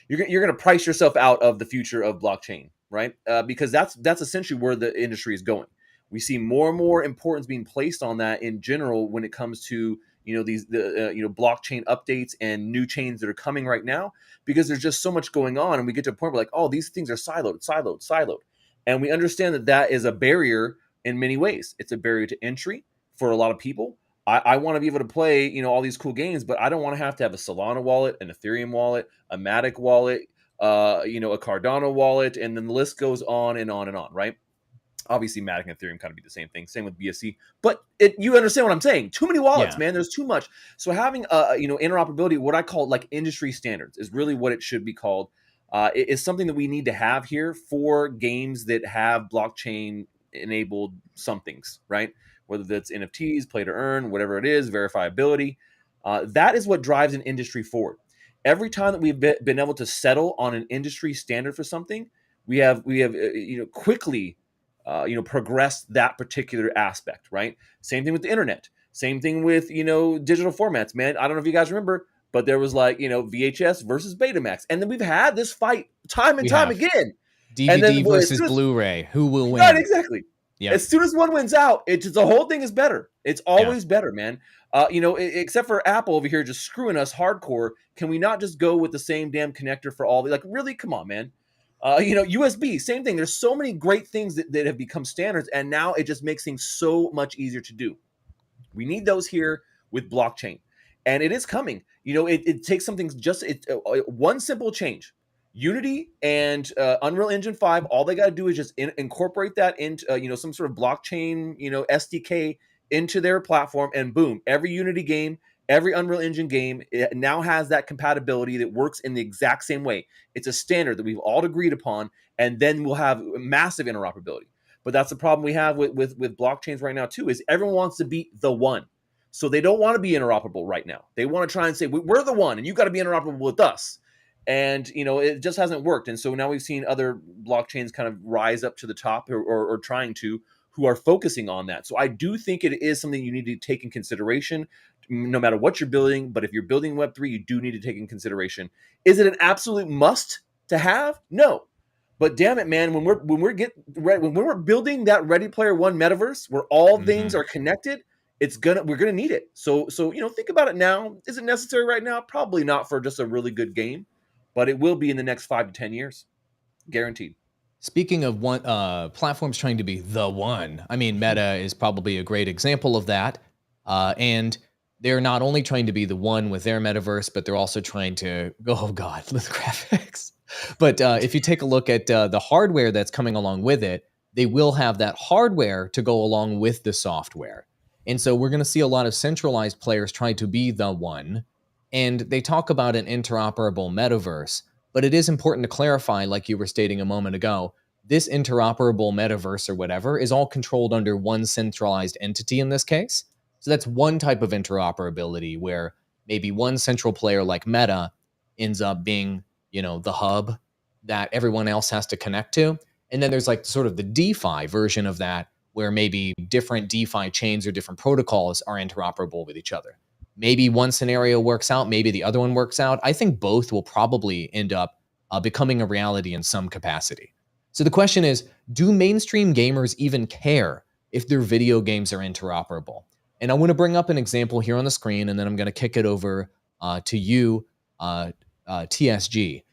you're going to price yourself out of the future of blockchain, right? Because that's essentially where the industry is going. We see more and more importance being placed on that in general when it comes to these blockchain updates and new chains that are coming right now, because there's just so much going on, and we get to a point where like, oh, these things are siloed, and we understand that that is a barrier in many ways. It's a barrier to entry for a lot of people. I want to be able to play all these cool games, but I don't want to have a Solana wallet, an Ethereum wallet, a Matic wallet, a Cardano wallet, and then the list goes on and on and on, right? Obviously, Matic and Ethereum kind of be the same thing. Same with BSC. But you understand what I'm saying. Too many wallets, man. There's too much. So having interoperability, what I call like industry standards, is really what it should be called. It is something that we need to have here for games that have blockchain-enabled somethings, right? Whether that's NFTs, play to earn, whatever it is, verifiability. That is what drives an industry forward. Every time that we've been able to settle on an industry standard for something, we have quickly progress that particular aspect, right? Same thing with the internet. Same thing with, digital formats, man. I don't know if you guys remember, but there was VHS versus Betamax. And then we've had this fight time and time again. DVD and then, versus Blu-ray. Who will win? Right, exactly. Yep. As soon as one wins out, the whole thing is better. It's always better, man. Except for Apple over here just screwing us hardcore. Can we not just go with the same damn connector for all? Really, come on, man. USB, same thing. There's so many great things that have become standards, and now it just makes things so much easier to do. We need those here with blockchain, and it is coming. It takes something one simple change. Unity and Unreal Engine 5, all they got to do is just incorporate that into some sort of blockchain SDK into their platform, and boom, every Unity game, every Unreal Engine game, it now has that compatibility that works in the exact same way. It's a standard that we've all agreed upon, and then we'll have massive interoperability. But that's the problem we have with blockchains right now too, is everyone wants to be the one. So they don't want to be interoperable right now. They want to try and say, we're the one, and you got to be interoperable with us. And, it just hasn't worked. And so now we've seen other blockchains kind of rise up to the top or trying to, who are focusing on that. So I do think it is something you need to take in consideration no matter what you're building. But if you're building Web3, you do need to take in consideration. Is it an absolute must to have? No. But damn it, man, when we're building that Ready Player One metaverse where all things are connected, we're gonna need it. So think about it now. Is it necessary right now? Probably not for just a really good game, but it will be in the next 5 to 10 years, guaranteed. Speaking of one platforms trying to be the one, I mean, Meta is probably a great example of that. And they're not only trying to be the one with their metaverse, but they're also trying to oh god, the graphics. But if you take a look at the hardware that's coming along with it, they will have that hardware to go along with the software. And so we're going to see a lot of centralized players trying to be the one. And they talk about an interoperable metaverse, but it is important to clarify, like you were stating a moment ago, this interoperable metaverse or whatever is all controlled under one centralized entity in this case. So that's one type of interoperability where maybe one central player like Meta ends up being, the hub that everyone else has to connect to. And then there's like sort of the DeFi version of that where maybe different DeFi chains or different protocols are interoperable with each other. Maybe one scenario works out, maybe the other one works out. I think both will probably end up becoming a reality in some capacity. So the question is, do mainstream gamers even care if their video games are interoperable? And I want to bring up an example here on the screen, and then I'm going to kick it over to you, TSG.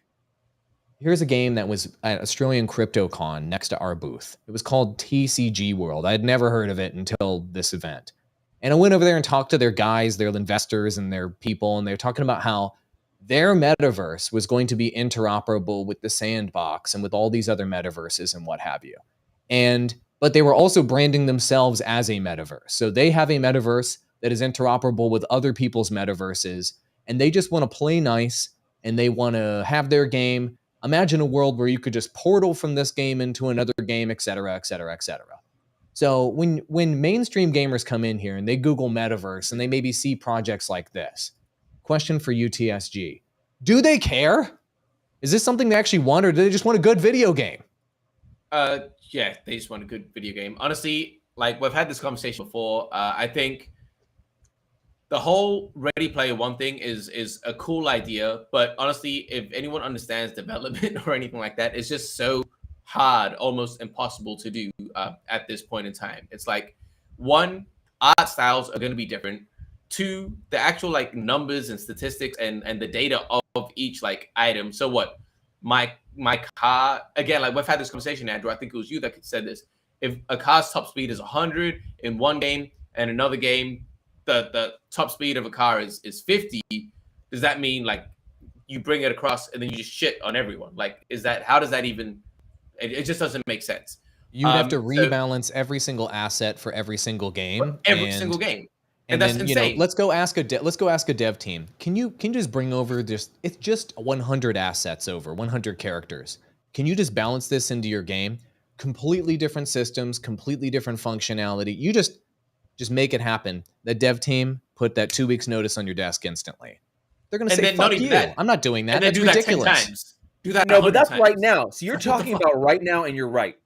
Here's a game that was at Australian CryptoCon next to our booth. It was called TCG World. I had never heard of it until this event. And I went over there and talked to their guys, their investors and their people, and they're talking about how their metaverse was going to be interoperable with the sandbox and with all these other metaverses and what have you. But they were also branding themselves as a metaverse. So they have a metaverse that is interoperable with other people's metaverses, and they just want to play nice and they want to have their game. Imagine a world where you could just portal from this game into another game, et cetera, et cetera, et cetera. So when mainstream gamers come in here and they Google metaverse and they maybe see projects like this, question for UTSG, do they care? Is this something they actually want, or do they just want a good video game? Yeah, they just want a good video game. Honestly, like we've had this conversation before. I think the whole Ready Player One thing is a cool idea, but honestly, if anyone understands development or anything like that, it's just so hard, almost impossible to do at this point in time. It's like, one, art styles are going to be different. Two, the actual like numbers and statistics and the data of each like item. So what, my car, again, like we've had this conversation, Andrew, I think it was you that said this. If a car's top speed is 100 in one game and another game, the top speed of a car is 50, does that mean like you bring it across and then you just shit on everyone? Like, how does that even, it just doesn't make sense. You'd have to rebalance every single asset for every single game. Single game. And that's then, insane. Let's go ask a dev team. Can you just bring over it's just 100 assets over 100 characters. Can you just balance this into your game? Completely different systems, completely different functionality. You just make it happen. The dev team put that 2 weeks notice on your desk instantly. They're going to say, fuck you. I'm not doing that. That's ridiculous. That 10 times. Do that. No, but that's right now. So you're talking about right now, and you're right.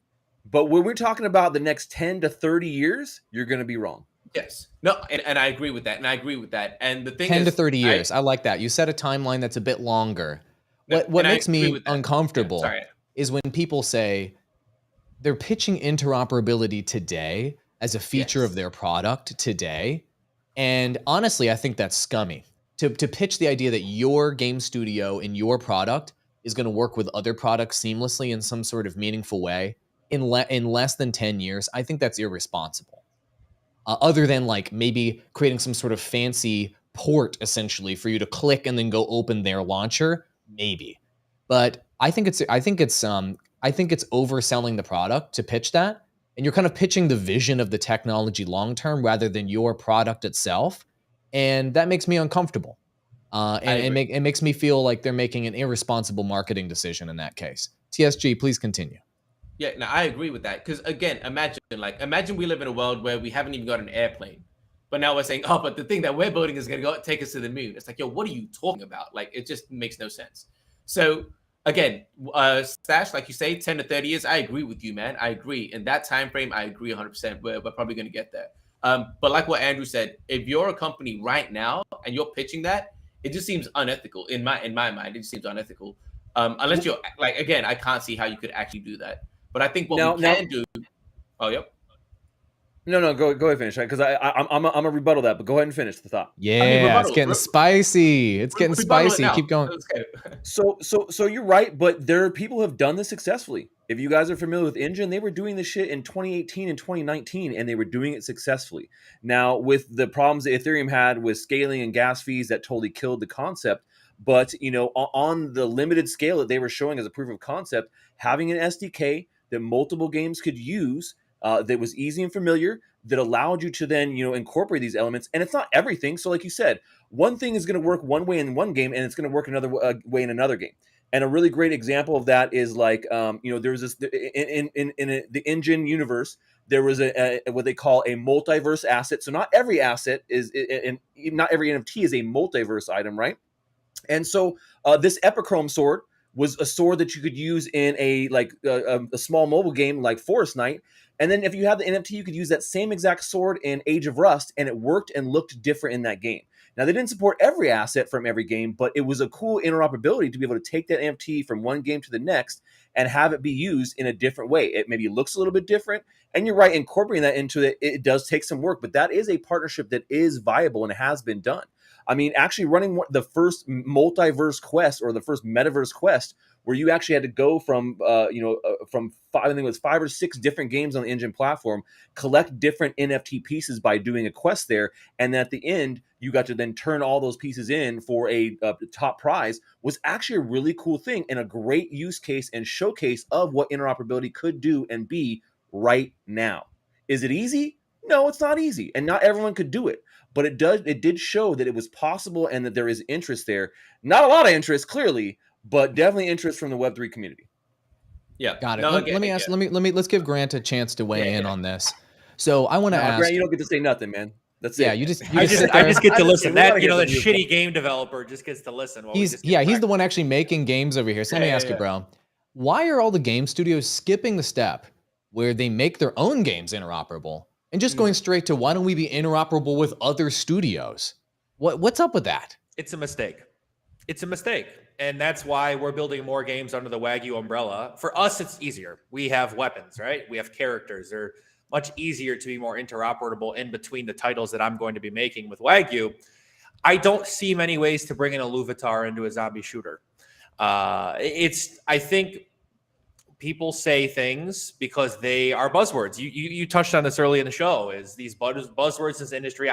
But when we're talking about the next 10 to 30 years, you're going to be wrong. Yes. No, and I agree with that. And the thing 10 is, to 30 years. I like that. You set a timeline that's a bit longer. What makes me uncomfortable is when people say they're pitching interoperability today as a feature of their product today. And honestly, I think that's scummy. To pitch the idea that your game studio and your product is going to work with other products seamlessly in some sort of meaningful way in less than 10 years, I think that's irresponsible. Other than like maybe creating some sort of fancy port essentially for you to click and then go open their launcher, maybe. But I think it's overselling the product to pitch that, and you're kind of pitching the vision of the technology long term rather than your product itself, and that makes me uncomfortable. It makes me feel like they're making an irresponsible marketing decision in that case. TSG, please continue. Yeah, no, I agree with that. Because again, imagine we live in a world where we haven't even got an airplane, but now we're saying, oh, but the thing that we're building is going to take us to the moon. It's like, yo, what are you talking about? Like, it just makes no sense. So again, Stash, like you say, 10 to 30 years, I agree with you, man. I agree. In that time frame, I agree 100%. We're probably going to get there. But like what Andrew said, if you're a company right now and you're pitching that, it just seems unethical in my mind. It just seems unethical. Unless you're like, again, I can't see how you could actually do that. But I think what we can do. Oh, yep. No, go ahead, finish, because I'm a rebuttal that, but go ahead and finish the thought. Yeah, it's getting spicy. It's getting Rebuttal it spicy. now. Keep going. Let's go. So you're right, but there are people who have done this successfully. If you guys are familiar with Engine, they were doing this shit in 2018 and 2019, and they were doing it successfully. Now, with the problems that Ethereum had with scaling and gas fees, that totally killed the concept. But on the limited scale that they were showing as a proof of concept, having an SDK that multiple games could use, that was easy and familiar, that allowed you to then incorporate these elements. And it's not everything. So like you said, one thing is going to work one way in one game, and it's going to work another way in another game. And a really great example of that is like there was this in the Engine universe. There was a what they call a multiverse asset. So not every asset is, and not every NFT is a multiverse item, right? And so this Epichrome sword was a sword that you could use in a small mobile game like Forest Knight. And then if you had the NFT, you could use that same exact sword in Age of Rust, and it worked and looked different in that game. Now, they didn't support every asset from every game, but it was a cool interoperability to be able to take that NFT from one game to the next and have it be used in a different way. It maybe looks a little bit different. And you're right, incorporating that into it does take some work, but that is a partnership that is viable and has been done. I mean, actually running the first multiverse quest, or the first metaverse quest, where you actually had to go from I think it was 5 or 6 different games on the Engine platform, collect different NFT pieces by doing a quest there, and at the end you got to then turn all those pieces in for a top prize, was actually a really cool thing and a great use case and showcase of what interoperability could do and be right now. Is it easy? No, it's not easy, and not everyone could do it. But it did show that it was possible and that there is interest there. Not a lot of interest, clearly, but definitely interest from the Web3 community. Yeah, got it. Let's give Grant a chance to weigh in on this. So I want to ask. Grant, you don't get to say nothing, man. That's it. I just get to listen. That the shitty game developer just gets to listen. He's the one actually making games over here. So let me ask you, bro. Why are all the game studios skipping the step where they make their own games interoperable and just going straight to, why don't we be interoperable with other studios? What's up with that? It's a mistake. And that's why we're building more games under the Wagyu umbrella. For us, it's easier. We have weapons, right? We have characters. They're much easier to be more interoperable in between the titles that I'm going to be making with Wagyu. I don't see many ways to bring an Illuvitar into a zombie shooter. I think people say things because they are buzzwords. You touched on this early in the show, is these buzzwords in this industry.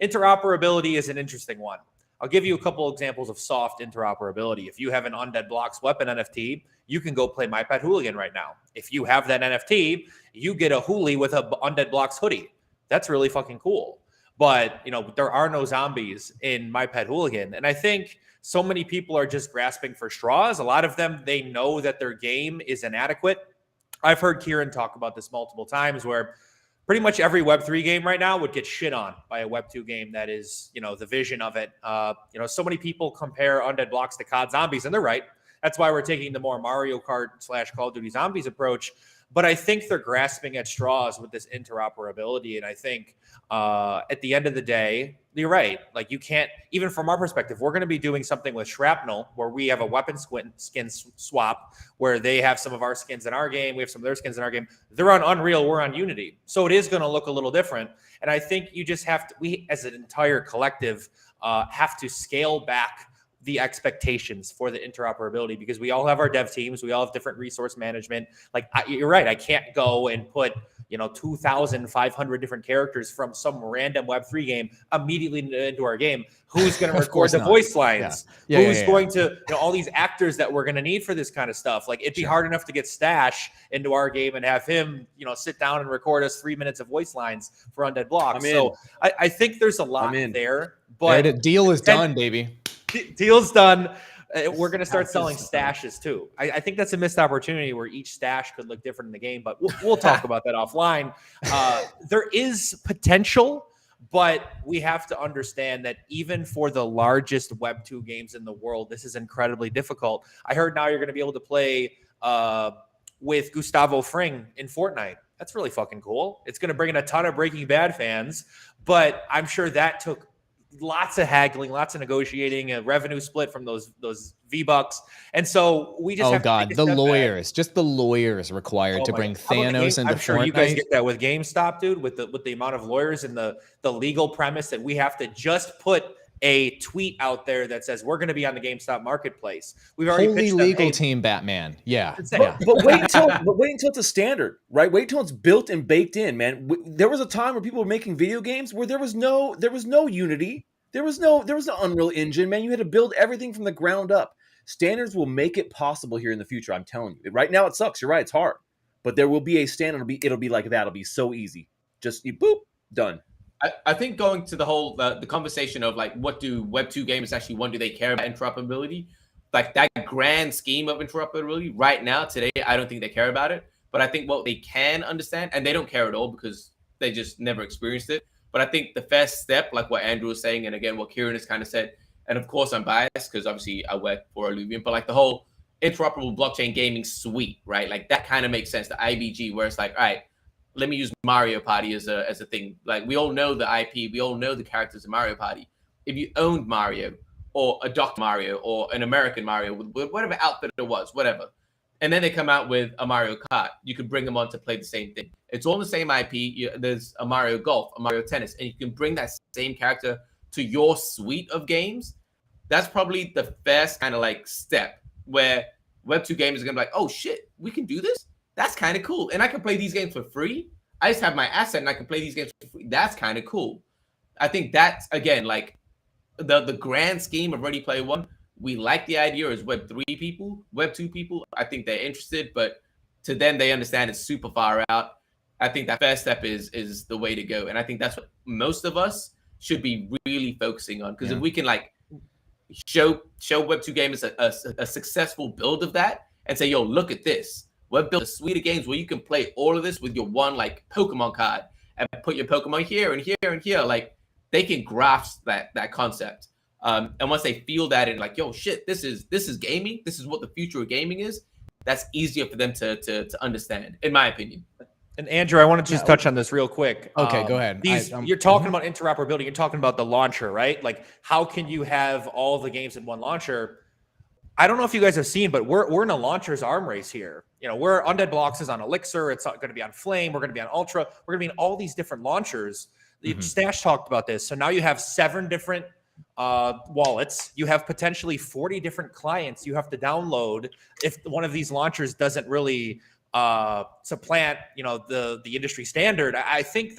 Interoperability is an interesting one. I'll give you a couple examples of soft interoperability. If you have an Undead Blocks weapon NFT, you can go play My Pet Hooligan right now. If you have that NFT, you get a hoolie with a Undead Blocks hoodie. That's really fucking cool. But, there are no zombies in My Pet Hooligan. And I think so many people are just grasping for straws. A lot of them, they know that their game is inadequate. I've heard Kieran talk about this multiple times, where pretty much every Web3 game right now would get shit on by a Web2 game that is, the vision of it. So many people compare Undead Blocks to COD Zombies, and they're right. That's why we're taking the more Mario Kart / Call of Duty Zombies approach. But I think they're grasping at straws with this interoperability. And I think at the end of the day, you're right. Like, you can't, even from our perspective, we're going to be doing something with Shrapnel where we have a weapon skin swap, where they have some of our skins in our game. We have some of their skins in our game. They're on Unreal. We're on Unity. So it is going to look a little different. And I think you just have to, we as an entire collective have to scale back the expectations for the interoperability, because we all have our dev teams. We all have different resource management. You're right. I can't go and put, 2,500 different characters from some random Web3 game immediately into our game. Who's going to record the voice lines? Who's going to, all these actors that we're going to need for this kind of stuff? Like, it'd be hard enough to get Stash into our game and have him, sit down and record us 3 minutes of voice lines for Undead Blocks. So I think there's a lot there, but the deal is done, baby. Deal's done. We're going to start selling stashes too. I think that's a missed opportunity, where each stash could look different in the game, but we'll talk about that offline. There is potential, but we have to understand that even for the largest Web2 games in the world, this is incredibly difficult. I heard now you're going to be able to play with Gustavo Fring in Fortnite. That's really fucking cool. It's going to bring in a ton of Breaking Bad fans, but I'm sure that took lots of haggling, lots of negotiating, a revenue split from those V-Bucks. And so we just have to take a the step lawyers, just the lawyers required to my bring God. How about the Thanos into I'm sure you guys Fortnite. get that with GameStop, dude, with the amount of lawyers and the legal premise that we have to just put a tweet out there that says we're going to be on the GameStop marketplace. We've already Holy pitched them, legal hey, team, Batman. Yeah, it's yeah. But wait until it's a standard, right? Wait until it's built and baked in, man. There was a time where people were making video games where there was no Unity, there was no Unreal Engine, man. You had to build everything from the ground up. Standards will make it possible here in the future. I'm telling you. Right now it sucks. You're right. It's hard, but there will be a standard. It'll be like that. It'll be so easy. Just you boop done. I think going to the whole the conversation of like what do Web2 gamers actually want? Do they care about interoperability? Like that grand scheme of interoperability right now, today, I don't think they care about it. But I think what they can understand, and they don't care at all because they just never experienced it. But I think the first step, like what Andrew was saying, and again, what Kieran has kind of said, and of course I'm biased because obviously I work for Illuvium, but like the whole interoperable blockchain gaming suite, right? Like that kind of makes sense. The IBG, where it's like, all right, let me use Mario Party as a thing. Like we all know the IP, we all know the characters of Mario Party. If you owned Mario or a Dr. Mario or an American Mario, with whatever outfit it was, whatever, and then they come out with a Mario Kart, you can bring them on to play the same thing. It's all the same IP. There's a Mario Golf, a Mario Tennis, and you can bring that same character to your suite of games. That's probably the first kind of like step where Web2 gamers are gonna be like, oh shit, we can do this? That's kind of cool. And I can play these games for free. I just have my asset and I can play these games for free. That's kind of cool. I think that's, again, like the grand scheme of Ready Player One. We like the idea as Web3 people, Web2 people. I think they're interested, but to them, they understand it's super far out. I think that first step is the way to go. And I think that's what most of us should be really focusing on. Because if we can like show Web2 gamers a successful build of that and say, yo, look at this. We've built a suite of games where you can play all of this with your one like Pokemon card and put your Pokemon here and here and here. Like they can grasp that concept. And once they feel that and like, yo, shit, this is gaming. This is what the future of gaming is. That's easier for them to understand, in my opinion. And Andrew, I want to just touch on this real quick. Okay, go ahead. You're talking about interoperability. You're talking about the launcher, right? Like, how can you have all the games in one launcher? I don't know if you guys have seen, but we're in a launcher's arm race here. You know, we're Undead Blocks is on Elixir. It's going to be on Flame. We're going to be on Ultra. We're going to be in all these different launchers. Stash talked about this. So now you have 7 different wallets. You have potentially 40 different clients you have to download if one of these launchers doesn't really supplant, you know, the industry standard. I think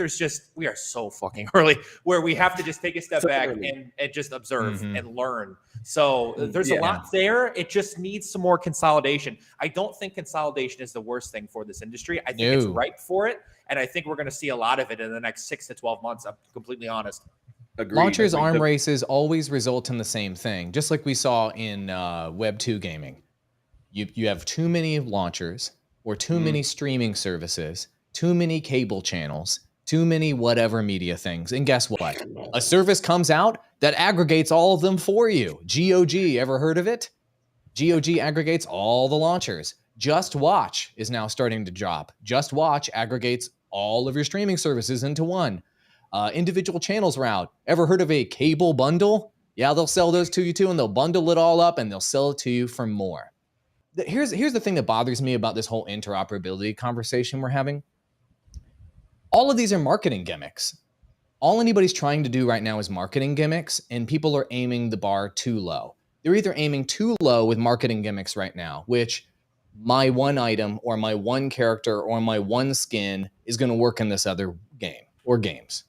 we are so fucking early where we have to just take a step back and just observe and learn. So there's a lot there. It just needs some more consolidation. I don't think consolidation is the worst thing for this industry. I think it's ripe for it. And I think we're going to see a lot of it in the next 6 to 12 months. I'm completely honest. Agreed. Launchers arm races always result in the same thing, just like we saw in Web 2 gaming. You have too many launchers or too many streaming services, too many cable channels, too many whatever media things. And guess what? A service comes out that aggregates all of them for you. GOG, ever heard of it? GOG aggregates all the launchers. Just Watch is now starting to drop. Just Watch aggregates all of your streaming services into one. Individual channels route. Ever heard of a cable bundle? Yeah, they'll sell those to you too, and they'll bundle it all up and they'll sell it to you for more. Here's the thing that bothers me about this whole interoperability conversation we're having. All of these are marketing gimmicks. All anybody's trying to do right now is marketing gimmicks, and people are aiming the bar too low. They're either aiming too low with marketing gimmicks right now, which my one item or my one character or my one skin is going to work in this other game or games.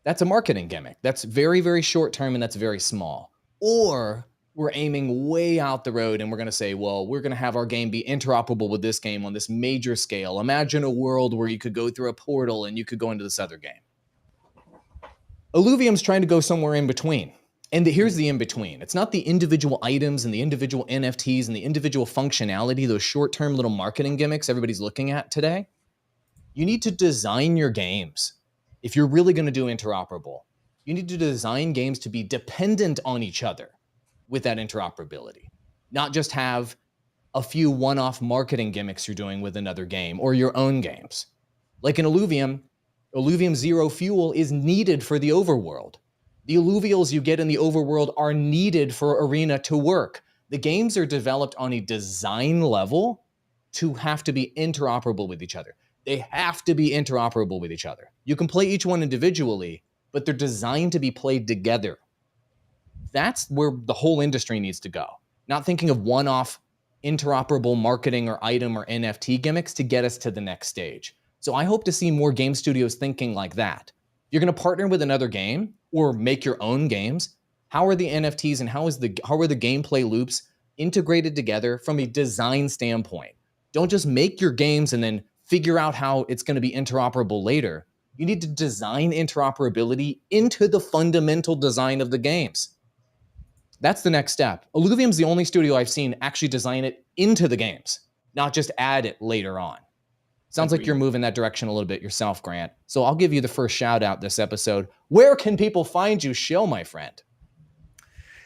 That's a marketing gimmick. That's very, very short term and that's very small. Or we're aiming way out the road and we're going to say, well, we're going to have our game be interoperable with this game on this major scale. Imagine a world where you could go through a portal and you could go into this other game. Illuvium's trying to go somewhere in between. And here's the in between. It's not the individual items and the individual NFTs and the individual functionality, those short-term little marketing gimmicks everybody's looking at today. You need to design your games. If you're really going to do interoperable, you need to design games to be dependent on each other with that interoperability, not just have a few one-off marketing gimmicks you're doing with another game or your own games. Like in Illuvium Zero Fuel is needed for the overworld. The Illuvials you get in the overworld are needed for Arena to work. The games are developed on a design level to have to be interoperable with each other. They have to be interoperable with each other. You can play each one individually, but they're designed to be played together. That's where the whole industry needs to go. Not thinking of one-off interoperable marketing or item or NFT gimmicks to get us to the next stage. So I hope to see more game studios thinking like that. You're going to partner with another game or make your own games. How are the NFTs and how are the gameplay loops integrated together from a design standpoint? Don't just make your games and then figure out how it's going to be interoperable later. You need to design interoperability into the fundamental design of the games. That's the next step. Illuvium's the only studio I've seen actually design it into the games, not just add it later on. Sounds like you're moving that direction a little bit yourself, Grant. So I'll give you the first shout out this episode. Where can people find you, Shill, my friend?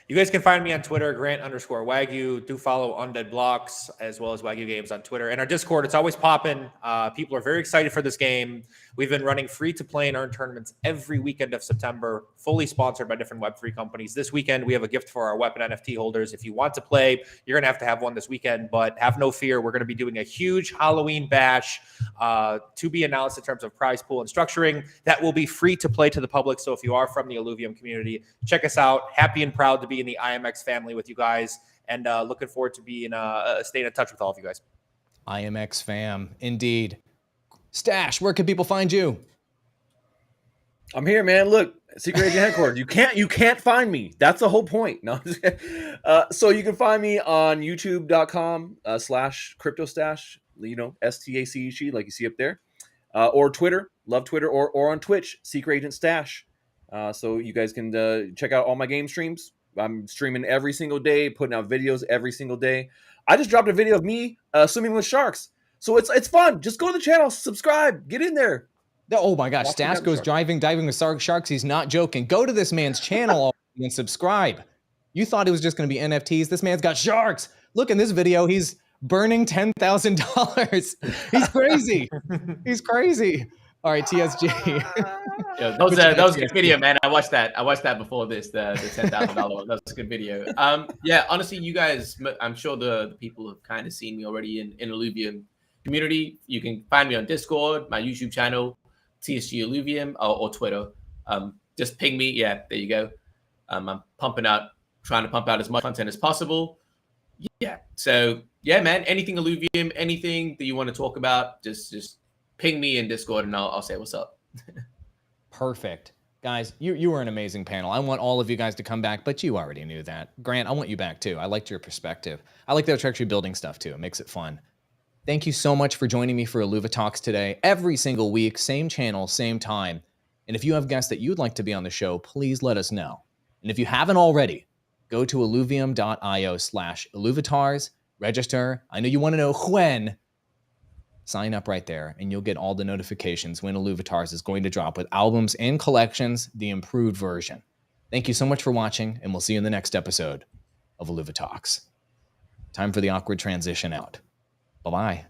You guys can find me on Twitter, Grant_Wagyu. Do follow Undead Blocks as well as Wagyu Games on Twitter. And our Discord, it's always popping. People are very excited for this game. We've been running free-to-play and earn tournaments every weekend of September, fully sponsored by different Web3 companies. This weekend, we have a gift for our Weapon NFT holders. If you want to play, you're going to have one this weekend. But have no fear, we're going to be doing a huge Halloween bash to be announced in terms of prize pool and structuring. That will be free to play to the public. So if you are from the Illuvium community, check us out. Happy and proud to be in the IMX family with you guys, and looking forward to being staying in touch with all of you guys. IMX fam, indeed. Stash, where can people find you? I'm here, man. Look, Secret Agent Headquarters. You can't find me. That's the whole point. No, so you can find me on youtube.com/cryptostash. STACHE, like you see up there, or Twitter. Love Twitter, or on Twitch, Secret Agent Stash. So you guys can check out all my game streams. I'm streaming every single day, putting out videos every single day. I just dropped a video of me swimming with sharks. So it's fun. Just go to the channel, subscribe, get in there. Oh my gosh, Stash goes diving with sharks. He's not joking. Go to this man's channel and subscribe. You thought it was just going to be NFTs. This man's got sharks. Look in this video. He's burning $10,000. He's crazy. He's crazy. All right, TSG. Yeah, that was a good video, man. I watched that before this, the $10,000. That was a good video. Yeah, honestly, you guys, I'm sure the people have kind of seen me already in Illuvium community. You can find me on Discord, my YouTube channel, TSG Illuvium, or Twitter. Just ping me. Yeah, there you go. I'm trying to pump out as much content as possible. Yeah. So yeah, man, anything Illuvium, anything that you want to talk about, just ping me in Discord and I'll say what's up. Perfect. Guys, you were an amazing panel. I want all of you guys to come back, but you already knew that. Grant, I want you back too. I liked your perspective. I like that you're actually building stuff too. It makes it fun. Thank you so much for joining me for IlluviTalks today. Every single week, same channel, same time. And if you have guests that you'd like to be on the show, please let us know. And if you haven't already, go to illuvium.io/illuvitars, register. I know you want to know when. Sign up right there, and you'll get all the notifications when IlluviTalks is going to drop with albums and collections, the improved version. Thank you so much for watching, and we'll see you in the next episode of IlluviTalks. Time for the awkward transition out. Bye-bye.